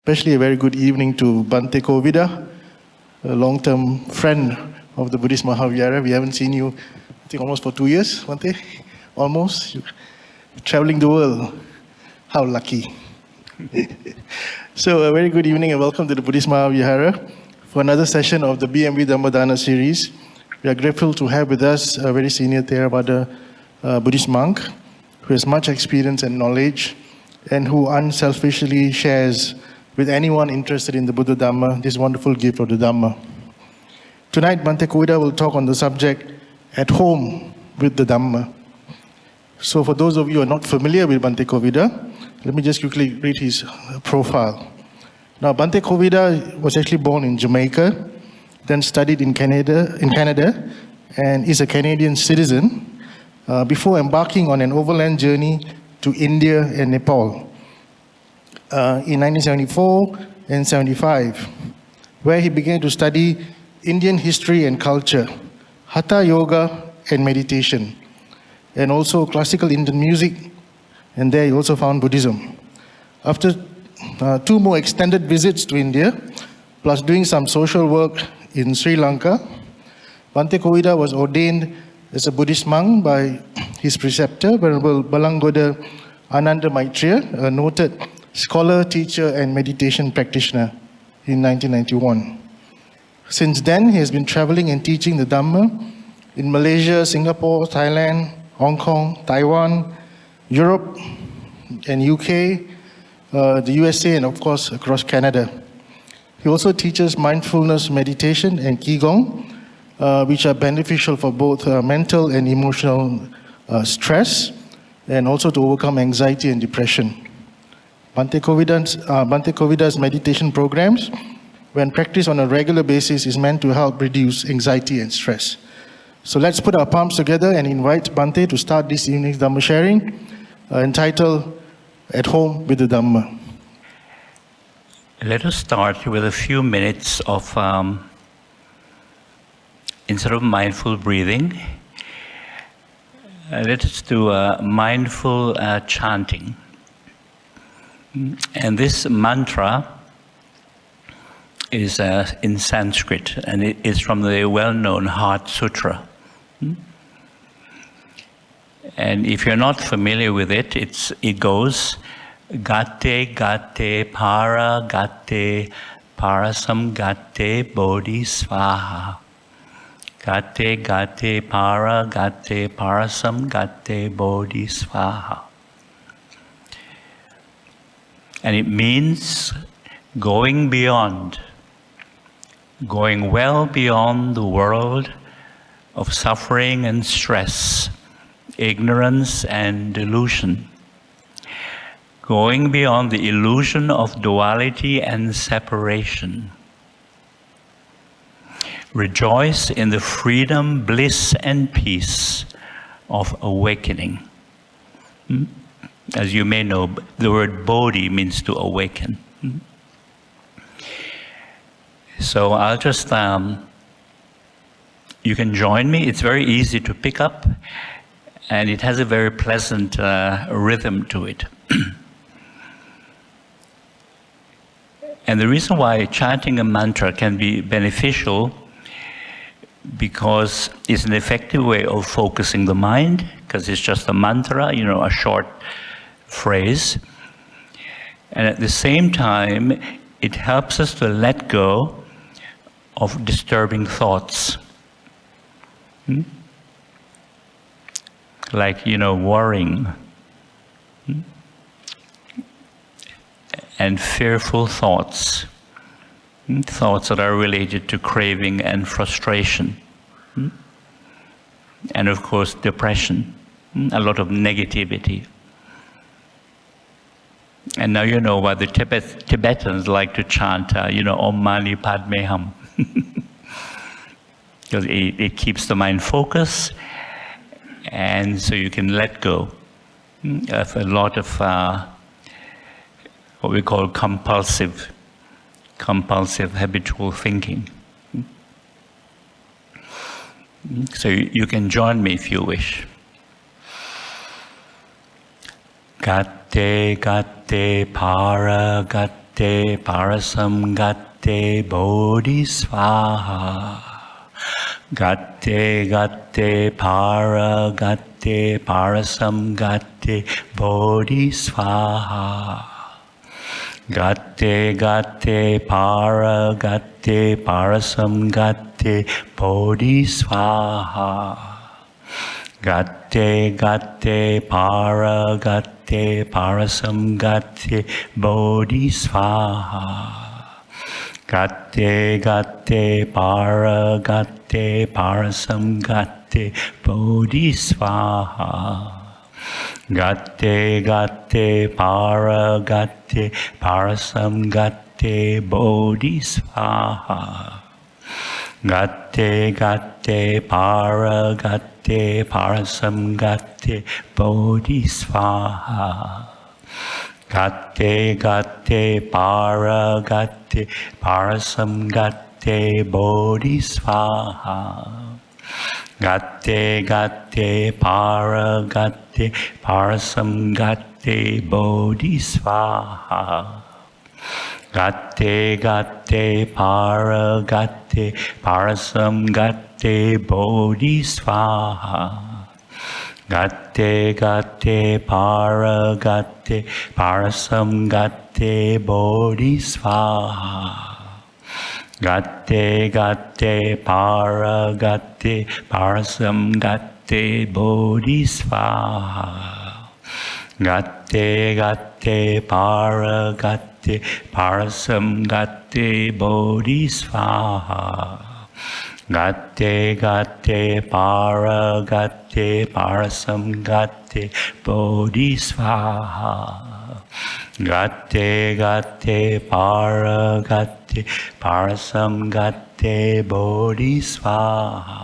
Especially a very good evening to Bhante Kovida, a long-term friend of the Buddhist Maha Vihara. We haven't seen you, I think, almost for 2 years, Bhante? Almost. You're traveling the world. How lucky. So, a very good evening and welcome to the Buddhist Maha Vihara for another session of the BMV Dhamma series. We are grateful to have with us a very senior Theravada Buddhist monk who has much experience and knowledge and who unselfishly shares with anyone interested in the Buddha Dhamma this wonderful gift of the Dhamma. Tonight, Bhante Kovida will talk on the subject, At Home with the Dhamma. So for those of you who are not familiar with Bhante Kovida, let me just quickly read his profile. Now, Bhante Kovida was actually born in Jamaica, then studied in Canada, and is a Canadian citizen before embarking on an overland journey to India and Nepal in 1974 and 75, where he began to study Indian history and culture, Hatha Yoga and meditation, and also classical Indian music, and there he also found Buddhism. After 2 more extended visits to India, plus doing some social work in Sri Lanka, Bhante Kovida was ordained as a Buddhist monk by his preceptor, Venerable Balangoda Ananda Maitreya, a noted scholar, teacher, and meditation practitioner in 1991. Since then, he has been traveling and teaching the Dhamma in Malaysia, Singapore, Thailand, Hong Kong, Taiwan, Europe, and UK, the USA, and of course, across Canada. He also teaches mindfulness meditation and Qigong, which are beneficial for both mental and emotional stress, and also to overcome anxiety and depression. Bhante Kovida's meditation programs, when practiced on a regular basis, is meant to help reduce anxiety and stress. So let's put our palms together and invite Bhante to start this evening's Dhamma sharing, entitled At Home with the Dhamma. Let us start with a few minutes of, instead of mindful breathing, let us do a mindful chanting. And this mantra is in Sanskrit, and it is from the well-known Heart Sutra. And if you're not familiar with it, it goes, Gate Gate Para Gate Parasam Gate Bodhi Svaha. Gate Gate Para Gate Parasam Gate Bodhi Svaha. And it means going beyond, going well beyond the world of suffering and stress, ignorance and delusion, going beyond the illusion of duality and separation. Rejoice in the freedom, bliss, and peace of awakening. As you may know, the word bodhi means to awaken. So I'll just, you can join me. It's very easy to pick up, and it has a very pleasant rhythm to it. And the reason why chanting a mantra can be beneficial, because it's an effective way of focusing the mind, because it's just a mantra, a short phrase. And at the same time, it helps us to let go of disturbing thoughts. Like, worrying. And fearful thoughts. Thoughts that are related to craving and frustration. And of course, depression. A lot of negativity. And now you know why the Tibetans like to chant, Om Mani Padme Hum. Because it keeps the mind focused, and so you can let go of a lot of what we call compulsive habitual thinking. So you can join me if you wish. Gate Gate Para gatte parasam gatte bodhisvaha. Gatte gatte para gatte parasam gatte bodhisvaha. Gatte gatte para gatte parasam gatte bodhisvaha. Gatte gatte para gatte parasam gatte bodhisvaha. Gatte gatte para gatte parasam gatte bodhisvaha. Gatte gatte para gatte parasam gatte bodhisvaha. Gatte gatte para gatte parasam gatte bodhisvaha. Gatte gatte para gatte parasam gatte bodhisvaha. Gatte gatte para gatte parasam gatte bodhisvaha. Gatte gatte para gatte parasam gatte bodhisvaha. Gatte gatte para gatte parasam gatte bodhisvaha. Gatte gatte para gatte parasam gatte bodhisvaha. Gatte gatte para gatte parasam gatte bodhisvaha. Gatte gatte para gatte parasam gatte bodhisvaha. Gatte gatte para gatte parasam gatte bodhisvaha.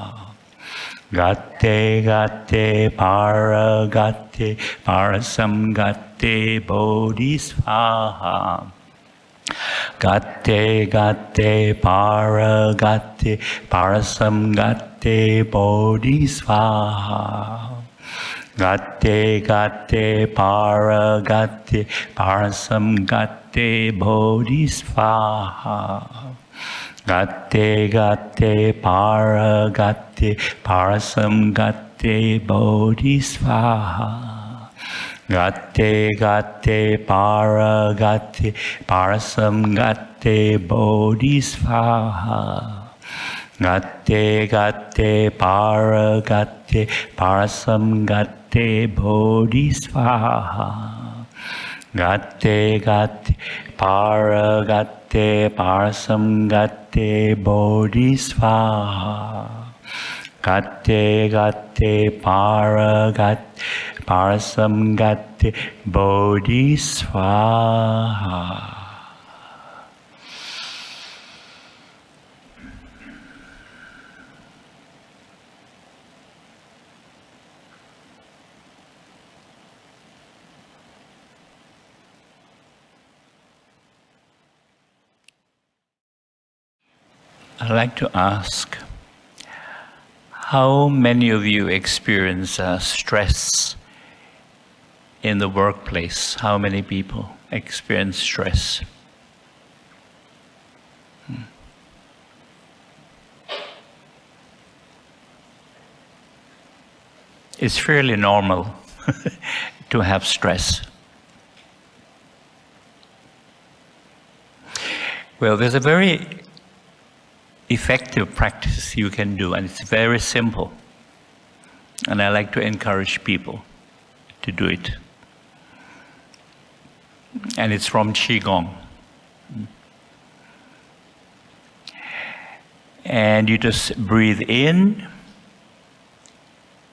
Gatte gatte para gatte parasam gatte bodhisvaha. Gatte gatte para gatte parasam gatte bodhisvaha. Gatte gatte para gatte parasam gatte bodhisvaha. Gatte gatte para gatte parasam gatte bodhisvaha. Gatte gatte para gatte parasam gatte bodhisvaha. Gatte gatte para gatte parasam gatte bodhisvaha. Gatte gatte para gatte parasam gatte bodhisvaha. Gatte gatte para gatte parasam gatte bodhisvaha. I'd like to ask, how many of you experience stress in the workplace? How many people experience stress? It's fairly normal to have stress. Well, there's a very effective practice you can do, and it's very simple. And I like to encourage people to do it. And it's from Qigong. And you just breathe in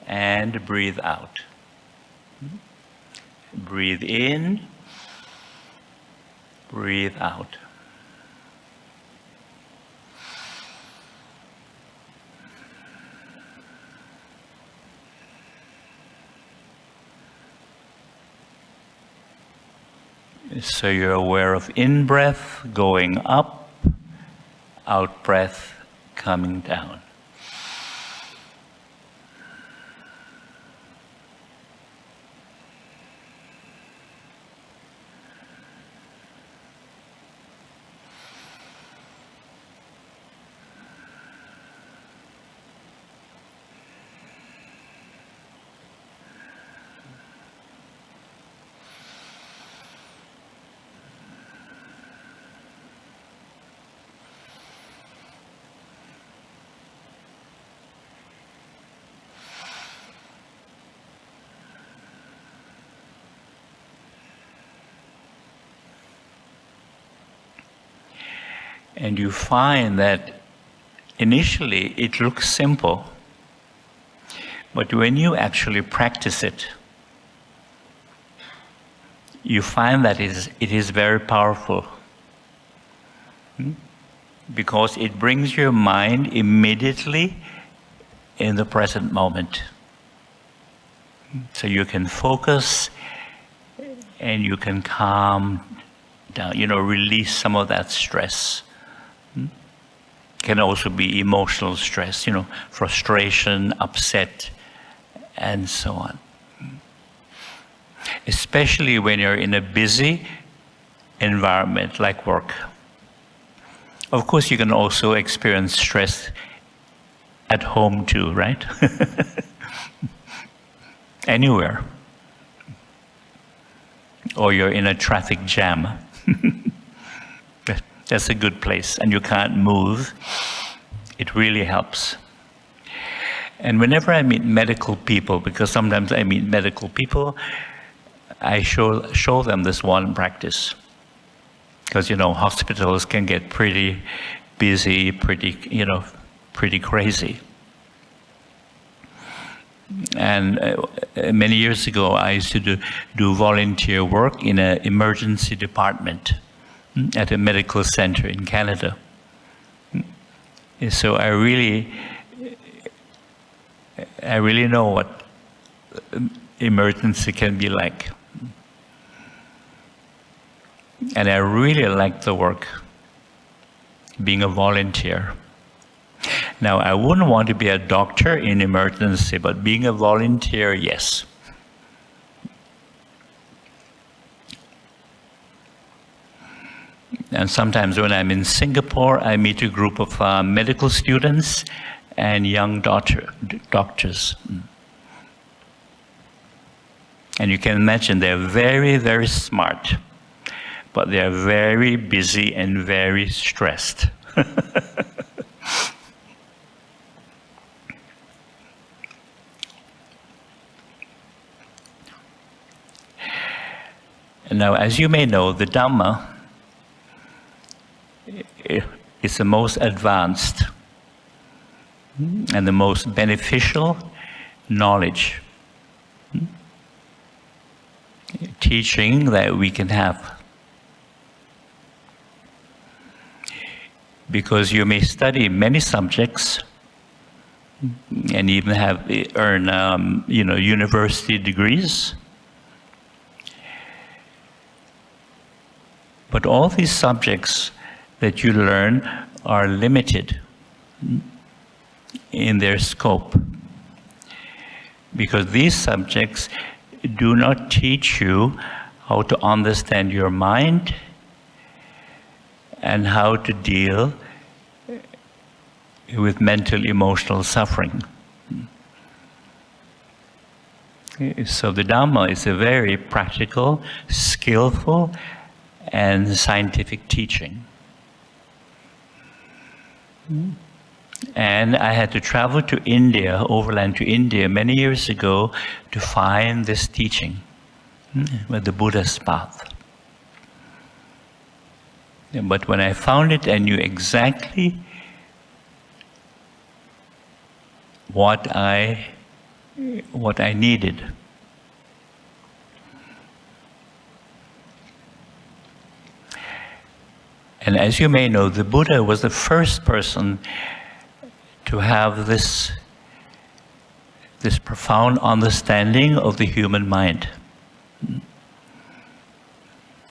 and breathe out. Breathe in, breathe out. So you're aware of in-breath going up, out-breath coming down. And you find that initially it looks simple, but when you actually practice it, you find that it is very powerful. Because it brings your mind immediately in the present moment. So you can focus and you can calm down, release some of that stress. Can also be emotional stress, frustration, upset, and so on. Especially when you're in a busy environment like work. Of course, you can also experience stress at home too, right? Anywhere. Or you're in a traffic jam. That's a good place, and you can't move. It really helps. And whenever I meet medical people, because sometimes I meet medical people, I show them this one practice. Because, hospitals can get pretty busy, pretty crazy. And many years ago, I used to do volunteer work in an emergency department at a medical center in Canada. So I really know what emergency can be like. And I really like the work, being a volunteer. Now, I wouldn't want to be a doctor in emergency, but being a volunteer, yes. And sometimes when I'm in Singapore, I meet a group of medical students and young doctors. And you can imagine they're very, very smart, but they're very busy and very stressed. And now, as you may know, the Dhamma is the most advanced and the most beneficial knowledge, teaching that we can have. Because you may study many subjects and even earn university degrees. But all these subjects that you learn are limited in their scope. Because these subjects do not teach you how to understand your mind and how to deal with mental emotional suffering. So the Dhamma is a very practical, skillful, and scientific teaching. And I had to travel to India, overland to India, many years ago to find this teaching, the Buddha's path. But when I found it, I knew exactly what I needed. And as you may know, the Buddha was the first person to have this profound understanding of the human mind.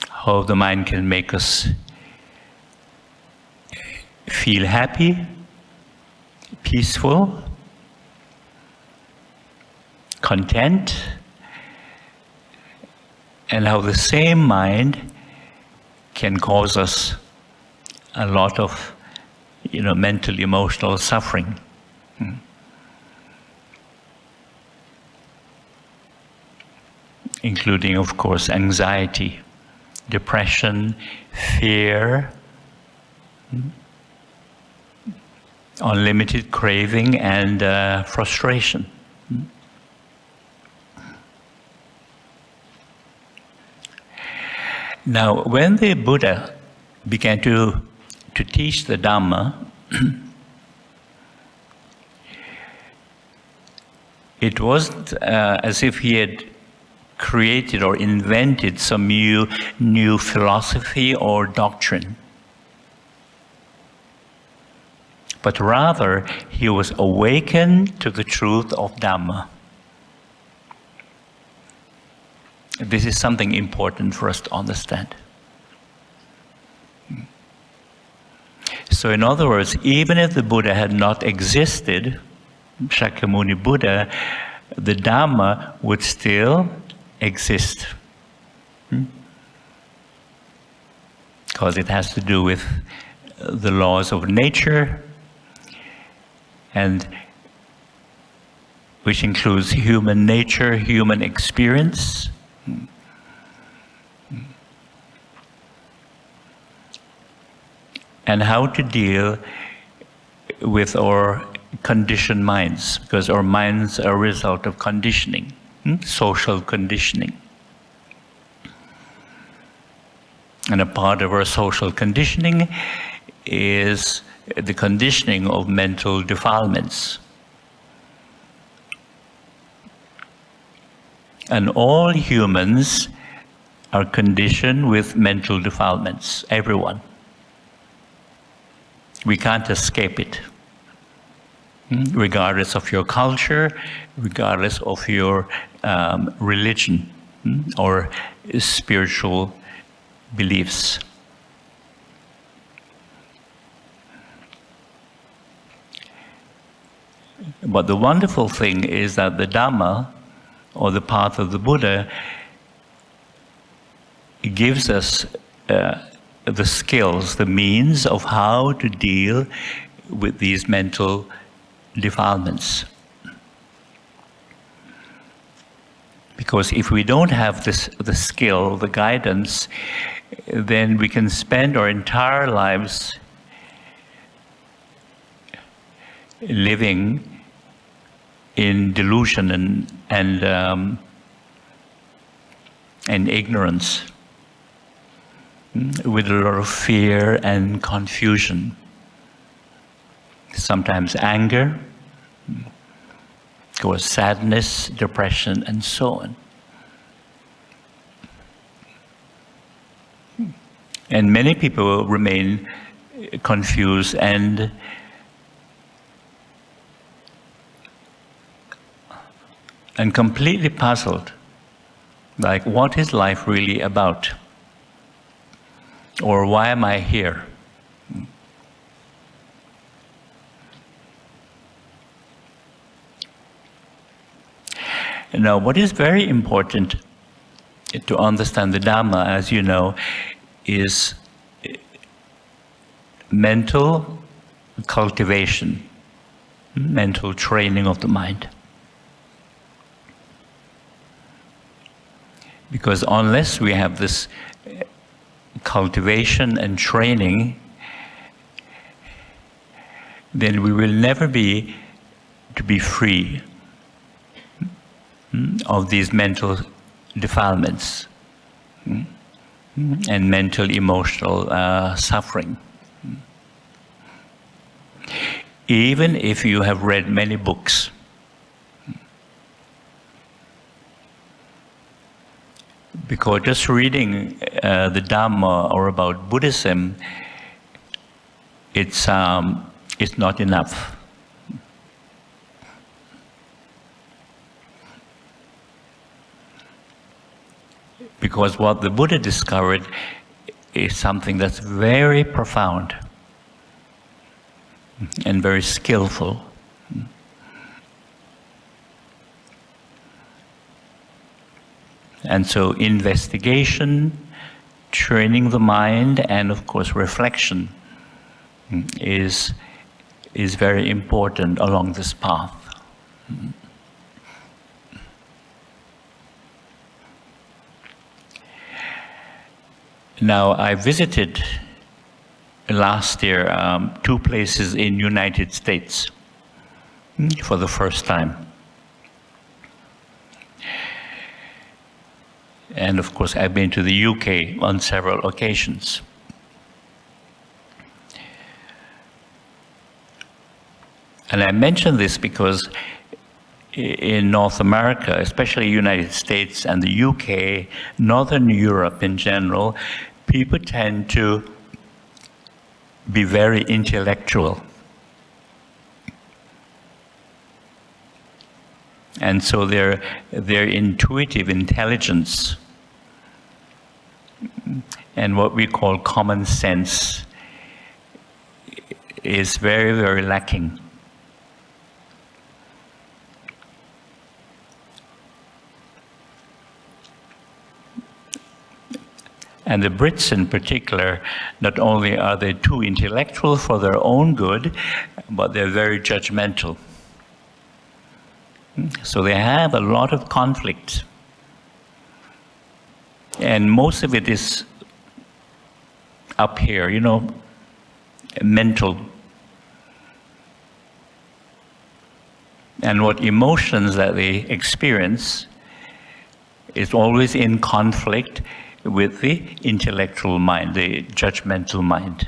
How the mind can make us feel happy, peaceful, content, and how the same mind can cause us a lot of mental, emotional suffering. Including, of course, anxiety, depression, fear, unlimited craving, and frustration. Now, when the Buddha began to to teach the Dhamma, it wasn't as if he had created or invented some new philosophy or doctrine, but rather he was awakened to the truth of Dhamma. This is something important for us to understand. So in other words, even if the Buddha had not existed, Shakyamuni Buddha, the Dhamma would still exist. Because it has to do with the laws of nature, and which includes human nature, human experience. And how to deal with our conditioned minds, because our minds are a result of conditioning, social conditioning. And a part of our social conditioning is the conditioning of mental defilements. And all humans are conditioned with mental defilements, everyone. We can't escape it, regardless of your culture, regardless of your religion or spiritual beliefs. But the wonderful thing is that the Dhamma, or the path of the Buddha, gives us the skills, the means of how to deal with these mental defilements. Because if we don't have the skill, the guidance, then we can spend our entire lives living in delusion and ignorance, with a lot of fear and confusion, sometimes anger, or sadness, depression, and so on. And many people remain confused and completely puzzled, like, what is life really about? Or why am I here? Now, what is very important to understand the Dhamma, as you know, is mental cultivation, mental training of the mind. Because unless we have this cultivation and training, then we will never be free of these mental defilements and mental emotional suffering. Even if you have read many books, because just reading the Dhamma or about Buddhism, it's not enough. Because what the Buddha discovered is something that's very profound and very skillful. And so investigation, training the mind, and of course reflection is very important along this path. Now, I visited last year 2 places in United States for the first time. And of course, I've been to the UK on several occasions. And I mention this because in North America, especially United States and the UK, Northern Europe in general, people tend to be very intellectual. And so their intuitive intelligence and what we call common sense is very, very lacking. And the Brits in particular, not only are they too intellectual for their own good, but they're very judgmental. So they have a lot of conflict. And most of it is up here, you know, mental. And what emotions that they experience is always in conflict with the intellectual mind, the judgmental mind.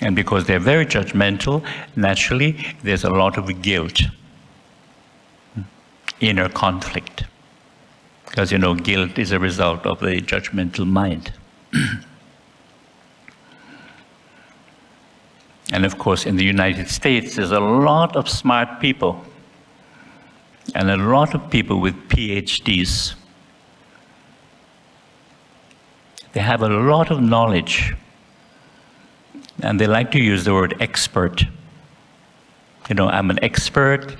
And because they're very judgmental, naturally, there's a lot of guilt, inner conflict. Because, you know, guilt is a result of the judgmental mind. And of course, in the United States, there's a lot of smart people and a lot of people with PhDs. They have a lot of knowledge. And they like to use the word expert. You know, I'm an expert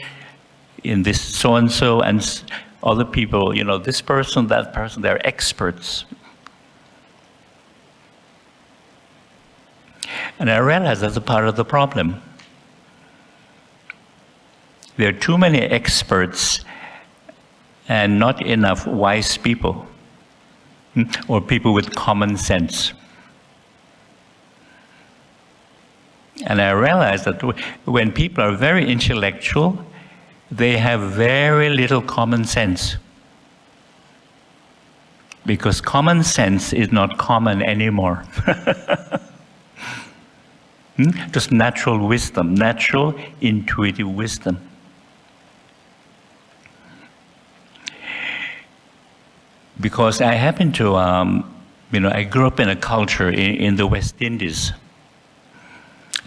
in this so-and-so, and other people, you know, this person, that person, they're experts. And I realize that's a part of the problem. There are too many experts and not enough wise people, or people with common sense. And I realize that when people are very intellectual, they have very little common sense. Because common sense is not common anymore. Just natural wisdom, natural intuitive wisdom. Because I happen to, I grew up in a culture in the West Indies.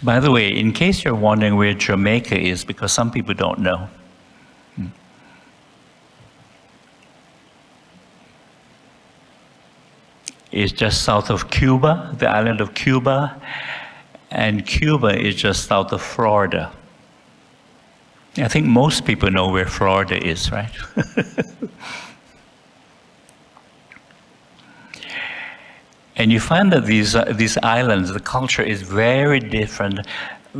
By the way, in case you're wondering where Jamaica is, because some people don't know. It's just south of Cuba, the island of Cuba, and Cuba is just south of Florida. I think most people know where Florida is, right? And you find that these islands, the culture is very different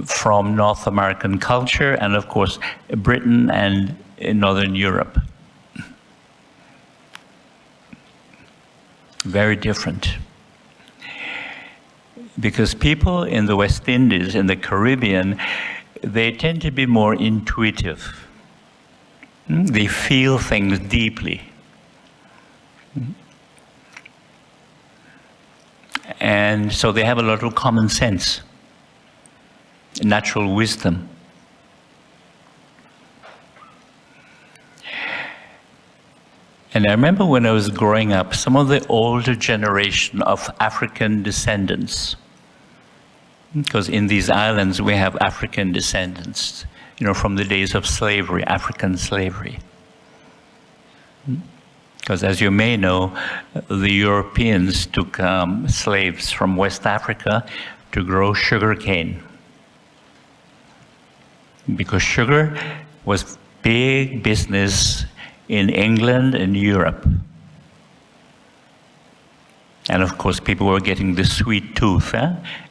from North American culture, and of course, Britain and Northern Europe. Very different. Because people in the West Indies, in the Caribbean, they tend to be more intuitive. They feel things deeply. And so they have a lot of common sense, natural wisdom. And I remember when I was growing up, some of the older generation of African descendants, because in these islands we have African descendants, from the days of slavery, African slavery. Because as you may know, the Europeans took slaves from West Africa to grow sugar cane. Because sugar was big business in England and Europe. And of course, people were getting the sweet tooth.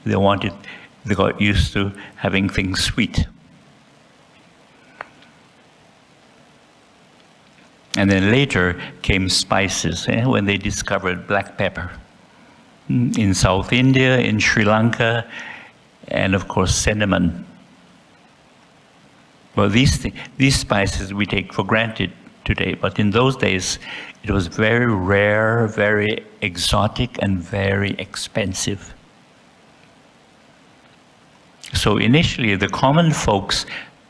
They got used to having things sweet. And then later came spices, when they discovered black pepper. In South India, in Sri Lanka, and of course cinnamon. Well, these spices we take for granted today, but in those days it was very rare, very exotic, and very expensive. So initially, the common folks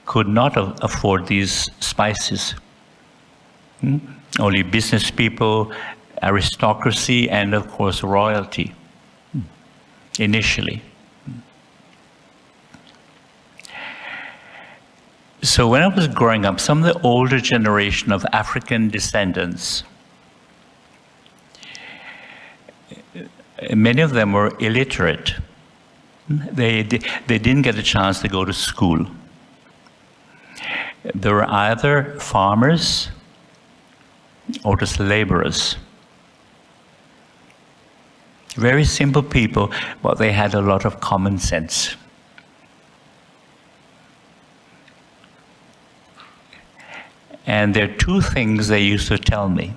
could not afford these spices. Only business people, aristocracy, and of course royalty, initially. So when I was growing up, some of the older generation of African descendants, many of them were illiterate. They didn't get a chance to go to school. They were either farmers or just laborers. Very simple people, but they had a lot of common sense. And there are two things they used to tell me,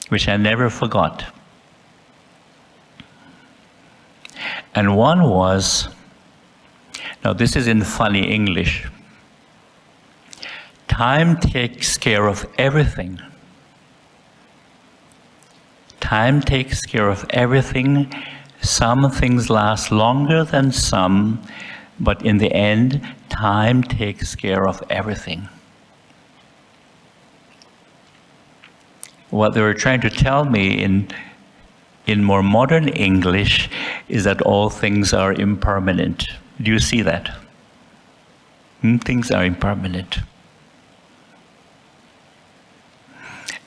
which I never forgot. And one was, now this is in funny English, time takes care of everything. Time takes care of everything. Some things last longer than some, but in the end, time takes care of everything. What they were trying to tell me in more modern English is that all things are impermanent. Do you see that? Things are impermanent.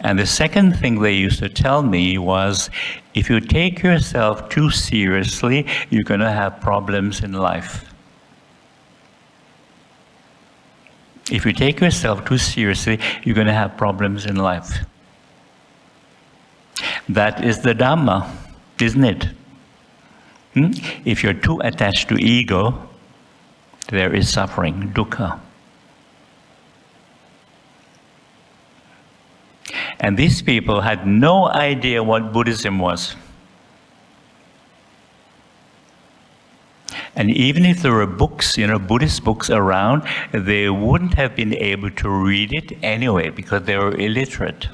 And the second thing they used to tell me was, if you take yourself too seriously, you're going to have problems in life. If you take yourself too seriously, you're going to have problems in life. That is the Dhamma, isn't it? If you're too attached to ego, there is suffering, dukkha. And these people had no idea what Buddhism was. And even if there were books, Buddhist books around, they wouldn't have been able to read it anyway because they were illiterate.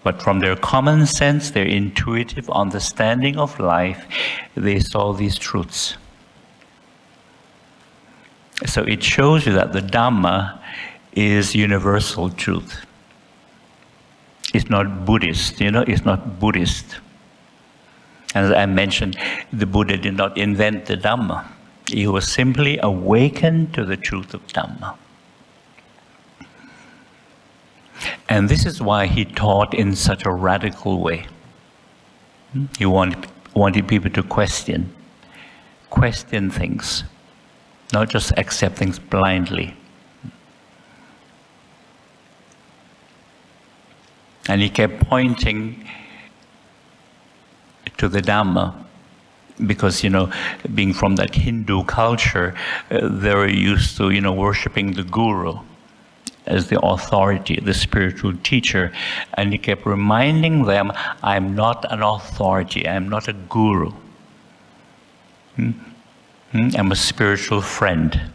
But from their common sense, their intuitive understanding of life, they saw these truths. So it shows you that the Dhamma is universal truth. It's not Buddhist, it's not Buddhist. As I mentioned, the Buddha did not invent the Dhamma. He was simply awakened to the truth of Dhamma. And this is why he taught in such a radical way. He wanted people to question things, not just accept things blindly. And he kept pointing to the Dhamma, because, being from that Hindu culture, they were used to, worshipping the guru as the authority, the spiritual teacher. And he kept reminding them, I'm not an authority, I'm not a guru. I'm a spiritual friend.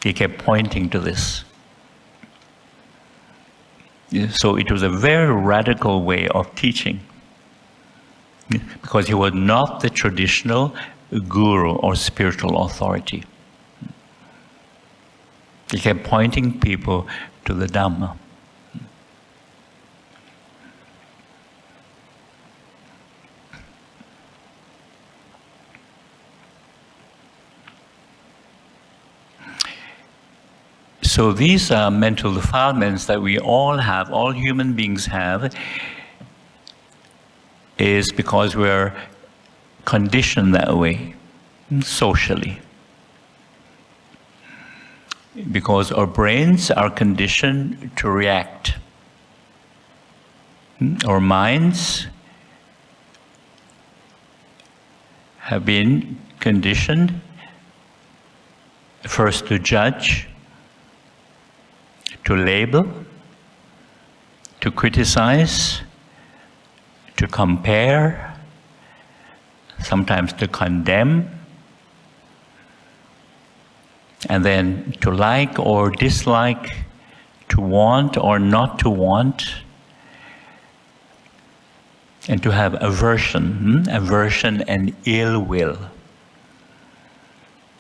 He kept pointing to this. So it was a very radical way of teaching, because he was not the traditional guru or spiritual authority. He kept pointing people to the Dhamma. So these mental defilements that we all have, all human beings have, is because we're conditioned that way, socially. Because our brains are conditioned to react. Our minds have been conditioned first to judge, to label, to criticize, to compare, sometimes to condemn, and then to like or dislike, to want or not to want, and to have aversion and ill will.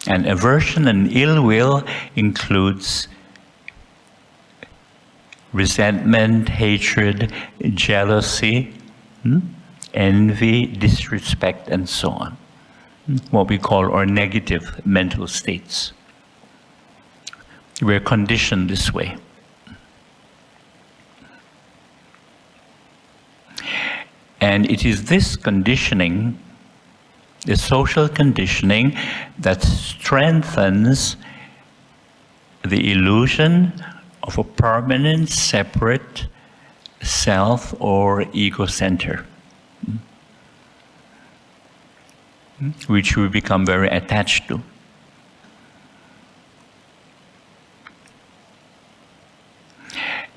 And aversion and ill will includes resentment, hatred, jealousy, envy, disrespect, and so on. What we call our negative mental states. We're conditioned this way. And it is this conditioning, the social conditioning, that strengthens the illusion of a permanent, separate self or ego center, which we become very attached to.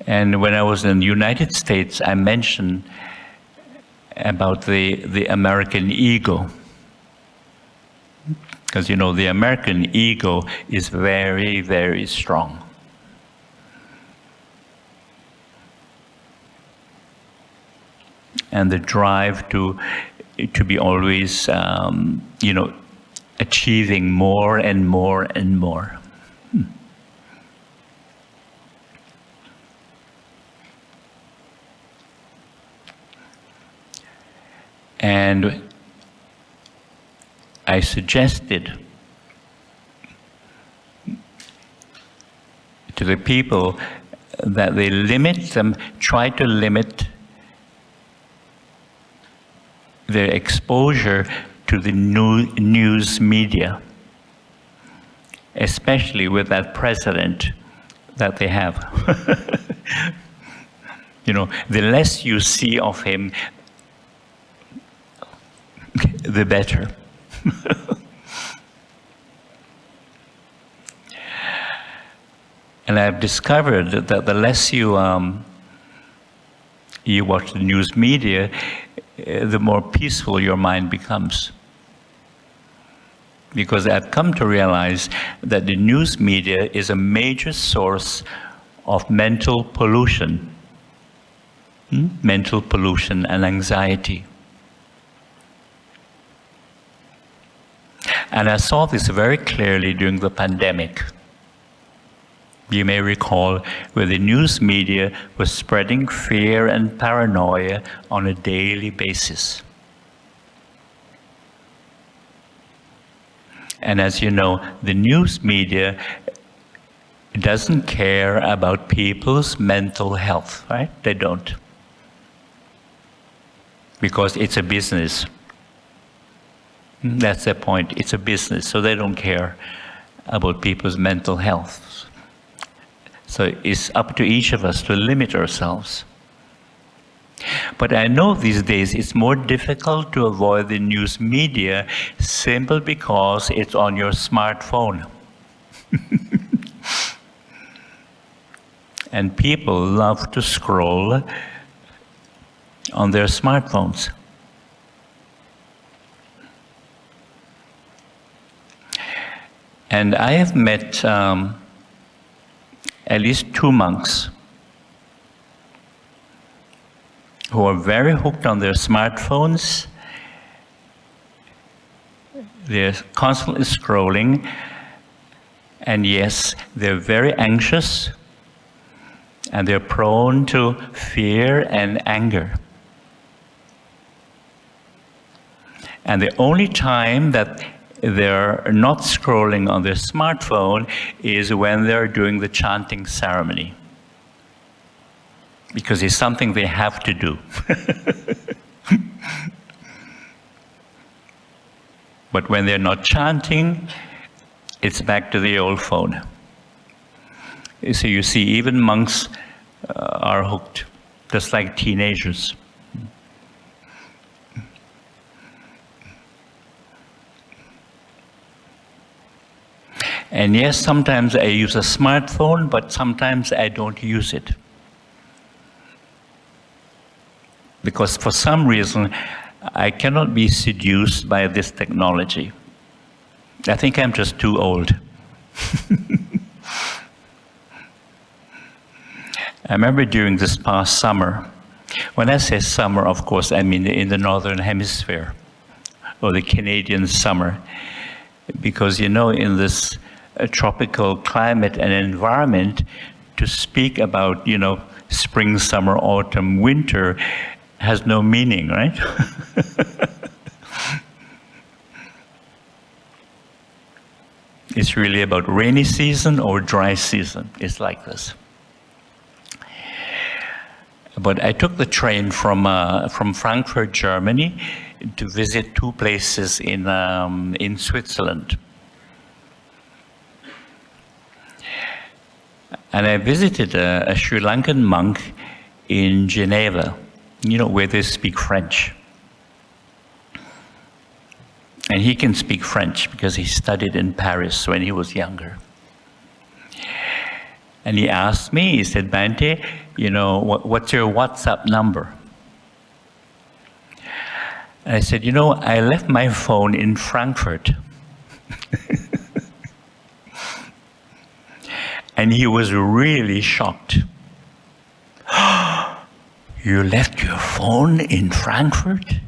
And when I was in the United States, I mentioned about the American ego. Because, you know, the American ego is very, very strong. And the drive to be always, you know, achieving more and more and more. And I suggested to the people that they try to limit their exposure to the news media, especially with that president that they have. You know, the less you see of him, the better. And I've discovered that the less you watch the news media, the more peaceful your mind becomes. Because I've come to realize that the news media is a major source of mental pollution. Mental pollution and anxiety. And I saw this very clearly during the pandemic. You may recall where the news media was spreading fear and paranoia on a daily basis. And as you know, the news media doesn't care about people's mental health, right? They don't. Because it's a business. That's their point. It's a business, so they don't care about people's mental health. So it's up to each of us to limit ourselves. But I know these days it's more difficult to avoid the news media simply because it's on your smartphone. And people love to scroll on their smartphones. And I have met at least 2 monks who are very hooked on their smartphones. They're constantly scrolling, and yes, they're very anxious, and they're prone to fear and anger. And the only time that they're not scrolling on their smartphone is when they're doing the chanting ceremony. Because it's something they have to do. But when they're not chanting, it's back to the old phone. So you see, even monks are hooked, just like teenagers. And yes, sometimes I use a smartphone, but sometimes I don't use it. Because for some reason, I cannot be seduced by this technology. I think I'm just too old. I remember during this past summer, when I say summer, of course, I mean in the Northern Hemisphere, or the Canadian summer. Because, you know, in this tropical climate and environment, to speak about, you know, spring, summer, autumn, winter has no meaning, right? It's really about rainy season or dry season. It's like this. But I took the train from Frankfurt, Germany, to visit two places in Switzerland. And I visited a Sri Lankan monk in Geneva, you know, where they speak French. And he can speak French because he studied in Paris when he was younger. And he asked me, he said, Bhante, you know, what's your WhatsApp number? And I said, you know, I left my phone in Frankfurt. And he was really shocked. You left your phone in Frankfurt?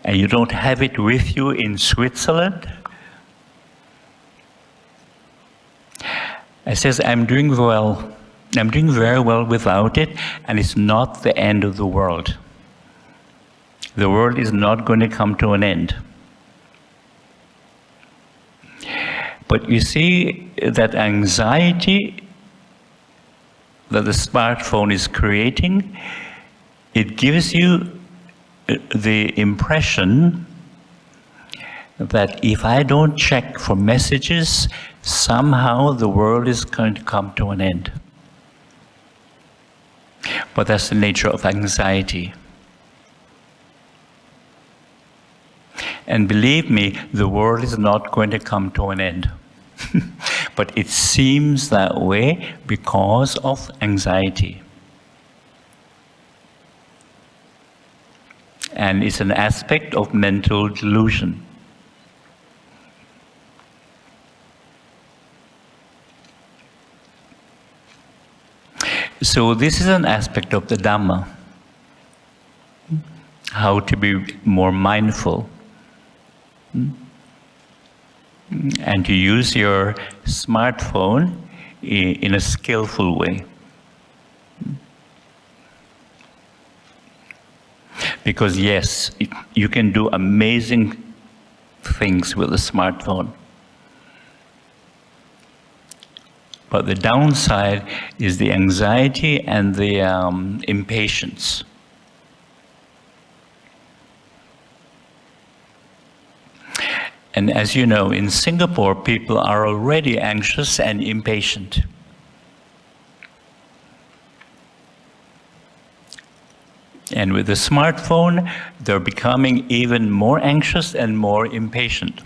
And you don't have it with you in Switzerland? I says, I'm doing well. I'm doing very well without it, and it's not the end of the world. The world is not going to come to an end. But you see that anxiety that the smartphone is creating, it gives you the impression that if I don't check for messages, somehow the world is going to come to an end. But that's the nature of anxiety. And believe me, the world is not going to come to an end. But it seems that way because of anxiety. And it's an aspect of mental delusion. So this is an aspect of the Dhamma. How to be more mindful. And to use your smartphone in a skillful way. Because yes, you can do amazing things with a smartphone. But the downside is the anxiety and the impatience. And as you know, in Singapore, people are already anxious and impatient. And with the smartphone, they're becoming even more anxious and more impatient.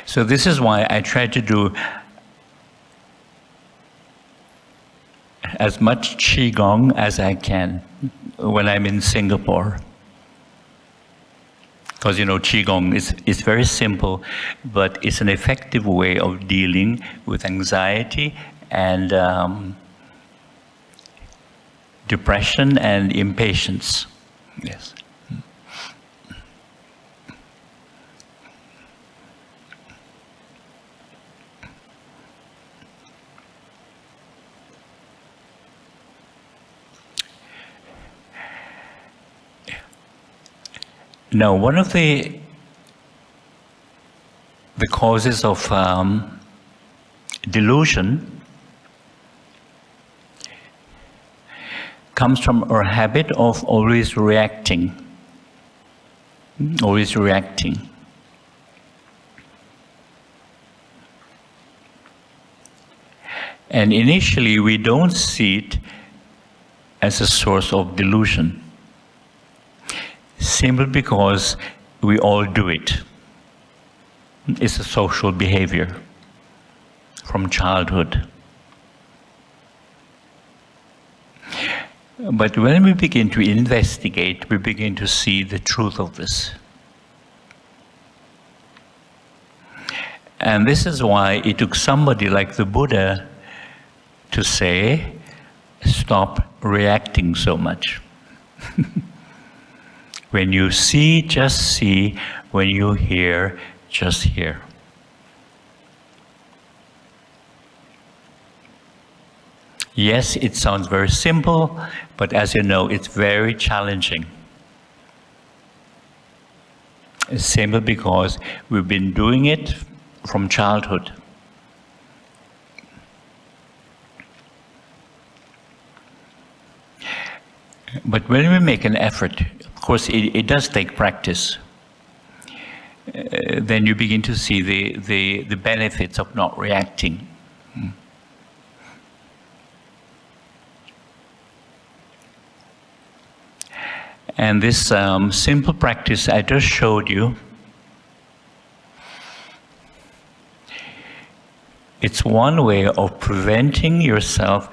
So this is why I try to do as much Qigong as I can when I'm in Singapore. Because, you know, Qigong is very simple, but it's an effective way of dealing with anxiety and depression and impatience. Yes. Now, one of the causes of delusion comes from our habit of always reacting. Always reacting. And initially, we don't see it as a source of delusion. Simply because we all do it. It's a social behavior from childhood. But when we begin to investigate, we begin to see the truth of this. And this is why it took somebody like the Buddha to say, stop reacting so much. When you see, just see. When you hear, just hear. Yes, it sounds very simple, but as you know, it's very challenging. It's simple because we've been doing it from childhood. But when we make an effort, of course, it does take practice. Then you begin to see the benefits of not reacting. And this simple practice I just showed you, it's one way of preventing yourself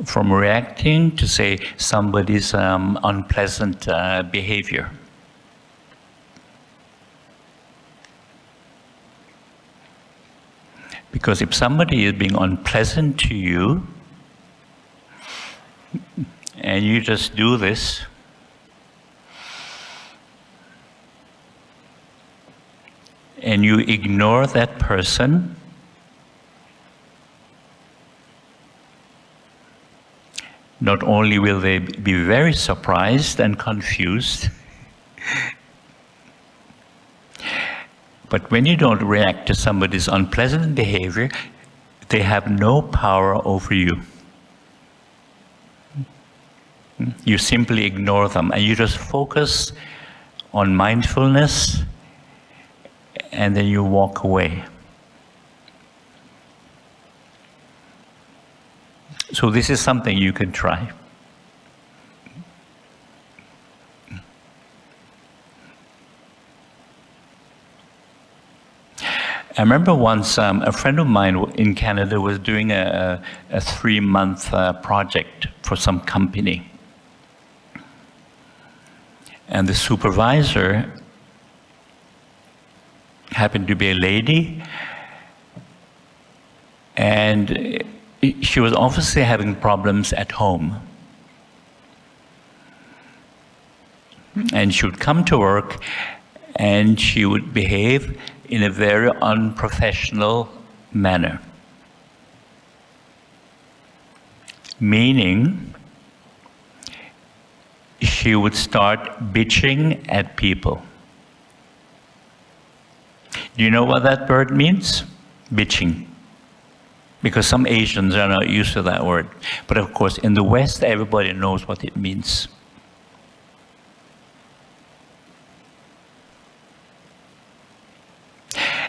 from reacting to, say, somebody's unpleasant behavior. Because if somebody is being unpleasant to you, and you just do this, and you ignore that person, not only will they be very surprised and confused, but when you don't react to somebody's unpleasant behavior, they have no power over you. You simply ignore them, and you just focus on mindfulness, and then you walk away. So this is something you can try. I remember once a friend of mine in Canada was doing a 3-month project for some company. And the supervisor happened to be a lady, and she was obviously having problems at home. And she would come to work and she would behave in a very unprofessional manner. Meaning, she would start bitching at people. Do you know what that word means? Bitching. Because some Asians are not used to that word. But of course, in the West, everybody knows what it means.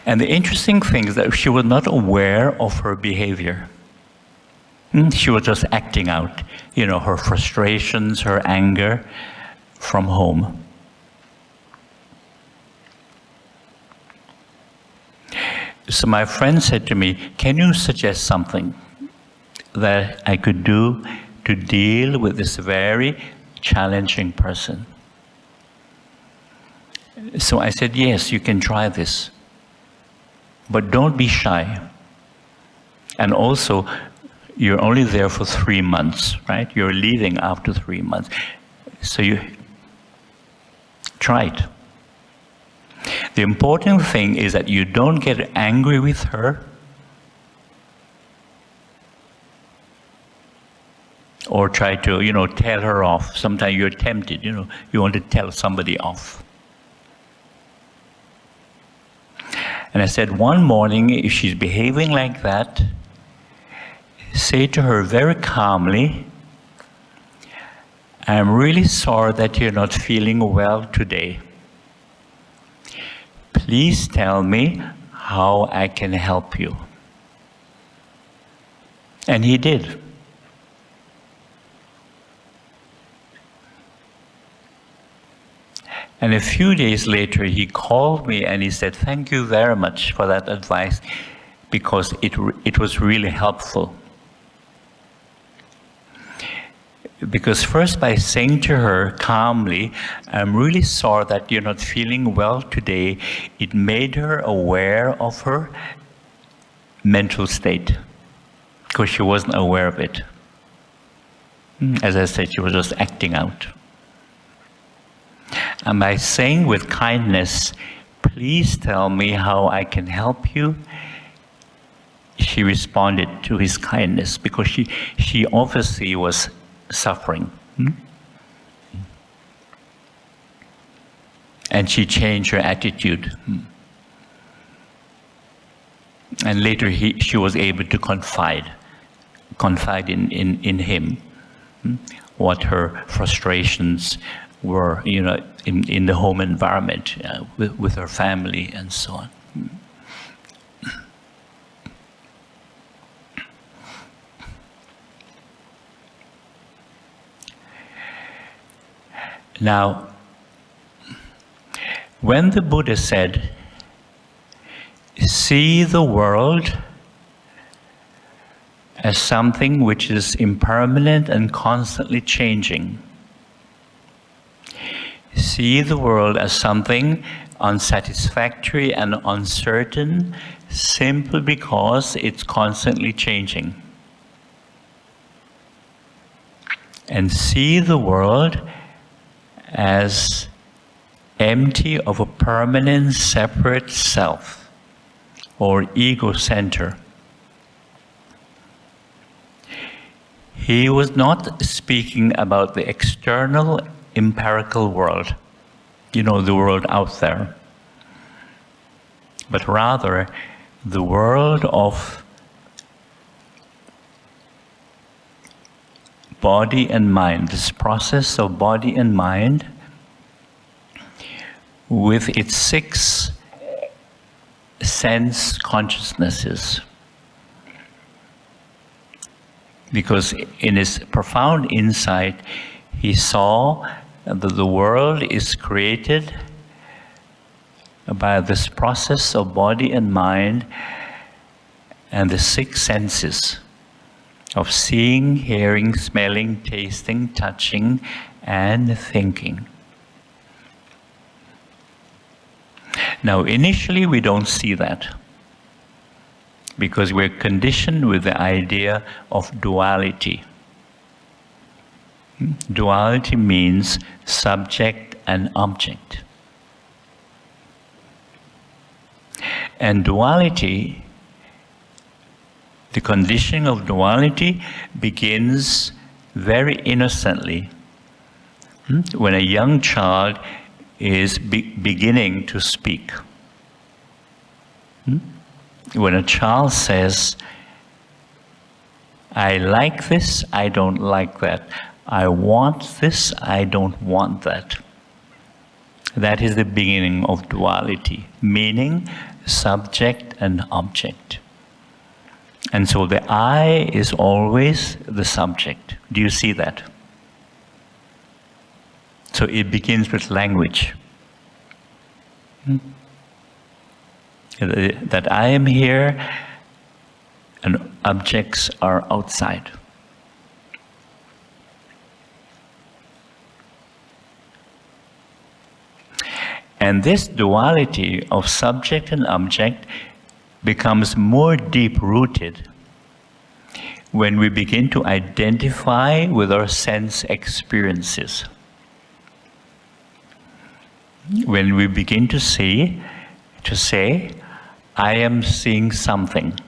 And the interesting thing is that she was not aware of her behavior. She was just acting out, her frustrations, her anger from home. So my friend said to me, "Can you suggest something that I could do to deal with this very challenging person?" So I said, "Yes, you can try this. But don't be shy. And also, you're only there for 3 months, right? You're leaving after 3 months. So you try it. The important thing is that you don't get angry with her or try to, tell her off. Sometimes you're tempted, you want to tell somebody off. And I said, one morning, if she's behaving like that, say to her very calmly, "I'm really sorry that you're not feeling well today. Please tell me how I can help you." And he did. And a few days later, he called me and he said, "Thank you very much for that advice, because it was really helpful." Because first, by saying to her calmly, "I'm really sorry that you're not feeling well today," it made her aware of her mental state, because she wasn't aware of it. As I said, she was just acting out. And by saying with kindness, please tell me how I can help you, she responded to his kindness because she obviously was suffering. And she changed her attitude. And later she was able to confide in him what her frustrations were, in the home environment, with her family and so on. Now, when the Buddha said, see the world as something which is impermanent and constantly changing. See the world as something unsatisfactory and uncertain simply because it's constantly changing. And see the world as empty of a permanent separate self or ego center. He was not speaking about the external empirical world, the world out there, but rather the world of body and mind, this process of body and mind with its 6 sense consciousnesses. Because in his profound insight, he saw that the world is created by this process of body and mind and the 6 senses of seeing, hearing, smelling, tasting, touching, and thinking. Now, initially, we don't see that because we're conditioned with the idea of duality. Duality means subject and object. And duality, the conditioning of duality begins very innocently. When a young child is beginning to speak. When a child says, I like this, I don't like that. I want this, I don't want that. That is the beginning of duality, meaning subject and object. And so the I is always the subject. Do you see that? So it begins with language. That I am here and objects are outside. And this duality of subject and object becomes more deep-rooted when we begin to identify with our sense experiences. When we begin to say, I am seeing something.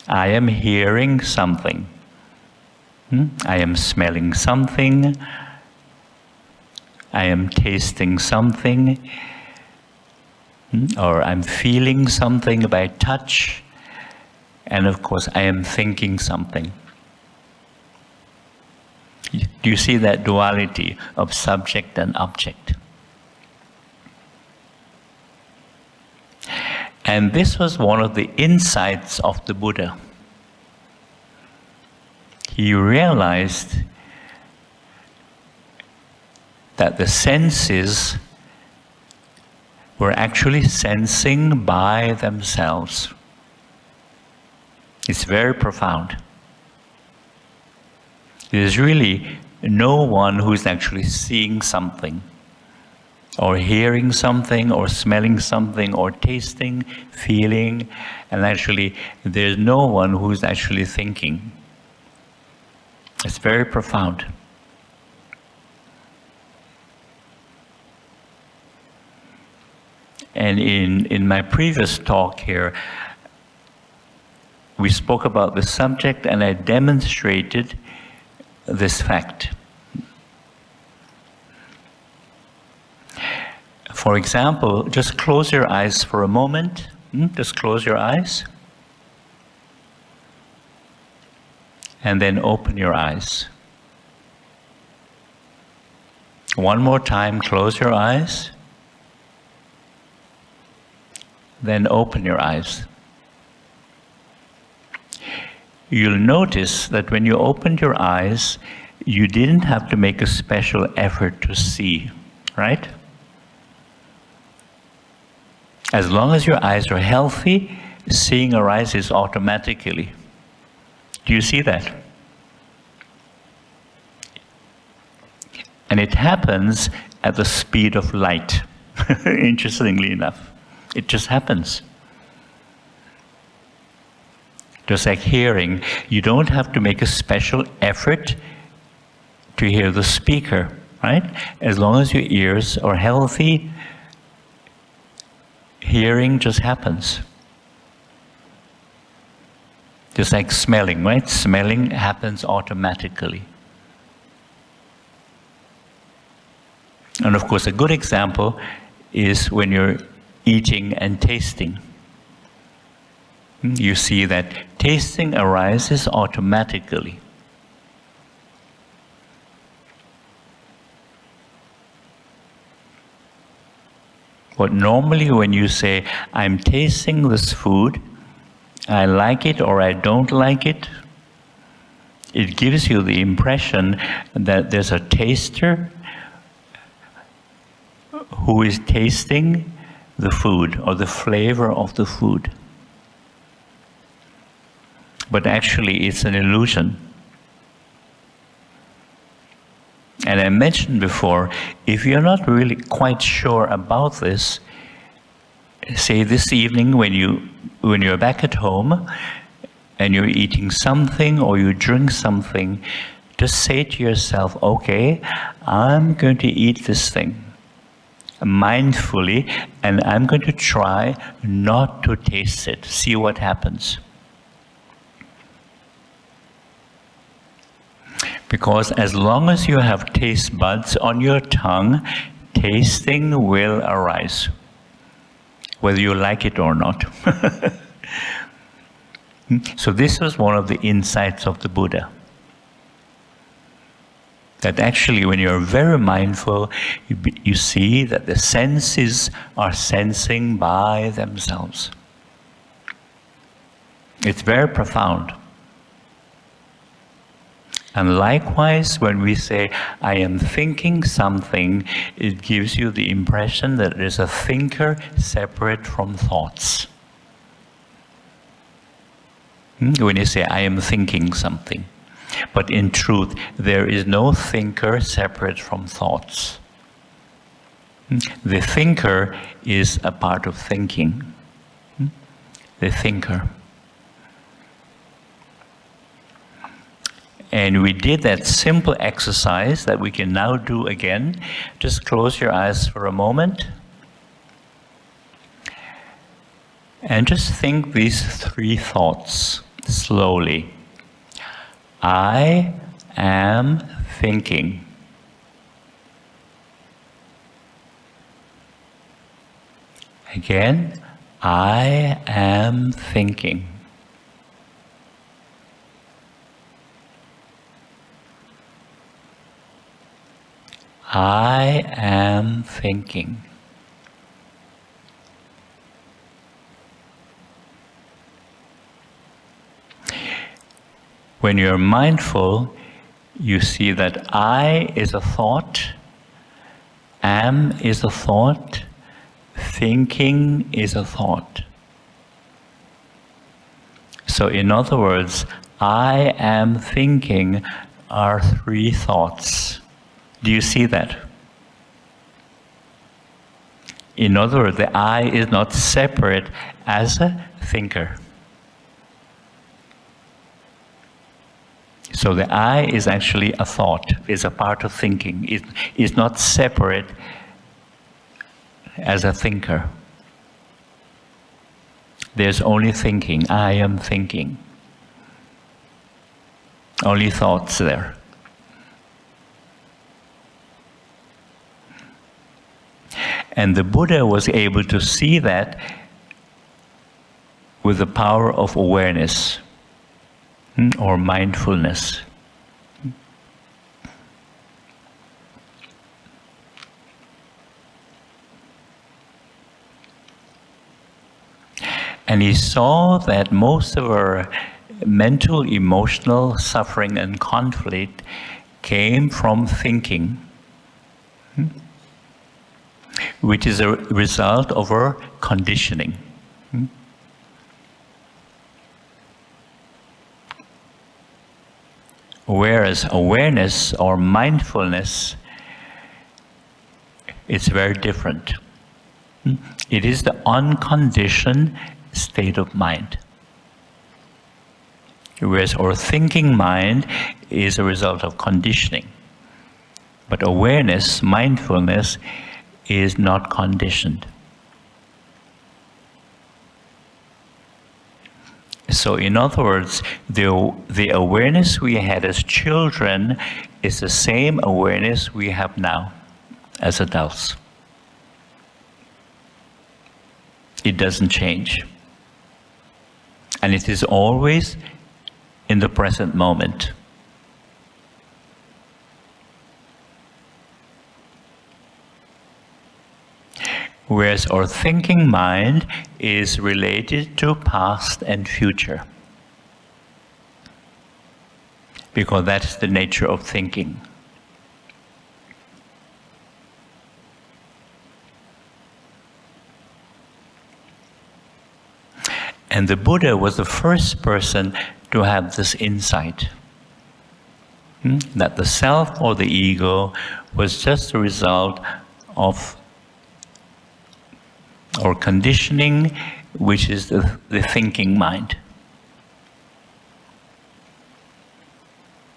I am hearing something. I am smelling something. I am tasting something. Or I'm feeling something by touch. And of course, I am thinking something. Do you see that duality of subject and object? And this was one of the insights of the Buddha. He realized that the senses were actually sensing by themselves. It's very profound. There's really no one who's actually seeing something, or hearing something, or smelling something, or tasting, feeling, and actually there's no one who's actually thinking. It's very profound. And in my previous talk here, we spoke about the subject and I demonstrated this fact. For example, just close your eyes for a moment. Just close your eyes. And then open your eyes. One more time, close your eyes. Then open your eyes. You'll notice that when you opened your eyes, you didn't have to make a special effort to see, right? As long as your eyes are healthy, seeing arises automatically. Do you see that? And it happens at the speed of light, interestingly enough. It just happens. Just like hearing, you don't have to make a special effort to hear the speaker, right? As long as your ears are healthy, hearing just happens. Just like smelling, right? Smelling happens automatically. And of course, a good example is when you're eating and tasting. You see that tasting arises automatically. But normally when you say, I'm tasting this food, I like it or I don't like it, it gives you the impression that there's a taster who is tasting the food or the flavor of the food. But actually it's an illusion. And I mentioned before, if you're not really quite sure about this, say this evening when you're back at home and you're eating something or you drink something, just say to yourself, okay, I'm going to eat this thing mindfully and I'm going to try not to taste it, see what happens. Because as long as you have taste buds on your tongue, tasting will arise, whether you like it or not. So this was one of the insights of the Buddha. That actually when you're very mindful, you see that the senses are sensing by themselves. It's very profound. And likewise, when we say, I am thinking something, it gives you the impression that there's a thinker separate from thoughts. When you say, I am thinking something. But in truth, there is no thinker separate from thoughts. The thinker is a part of thinking. The thinker. And we did that simple exercise that we can now do again. Just close your eyes for a moment. And just think these three thoughts slowly. I am thinking. Again, I am thinking. I am thinking. When you're mindful, you see that I is a thought, am is a thought, thinking is a thought. So in other words, I am thinking are three thoughts. Do you see that? In other words, the I is not separate as a thinker. So the I is actually a thought, is a part of thinking. It is not separate as a thinker. There's only thinking. I am thinking. Only thoughts there. And the Buddha was able to see that with the power of awareness or mindfulness. And he saw that most of our mental, emotional suffering and conflict came from thinking, which is a result of our conditioning. Whereas awareness or mindfulness is very different. It is the unconditioned state of mind. Whereas our thinking mind is a result of conditioning. But awareness, mindfulness, is not conditioned. So in other words, the awareness we had as children is the same awareness we have now as adults. It doesn't change. And it is always in the present moment. Whereas our thinking mind is related to past and future. Because that is the nature of thinking. And the Buddha was the first person to have this insight. That the self or the ego was just a result of or conditioning, which is the thinking mind.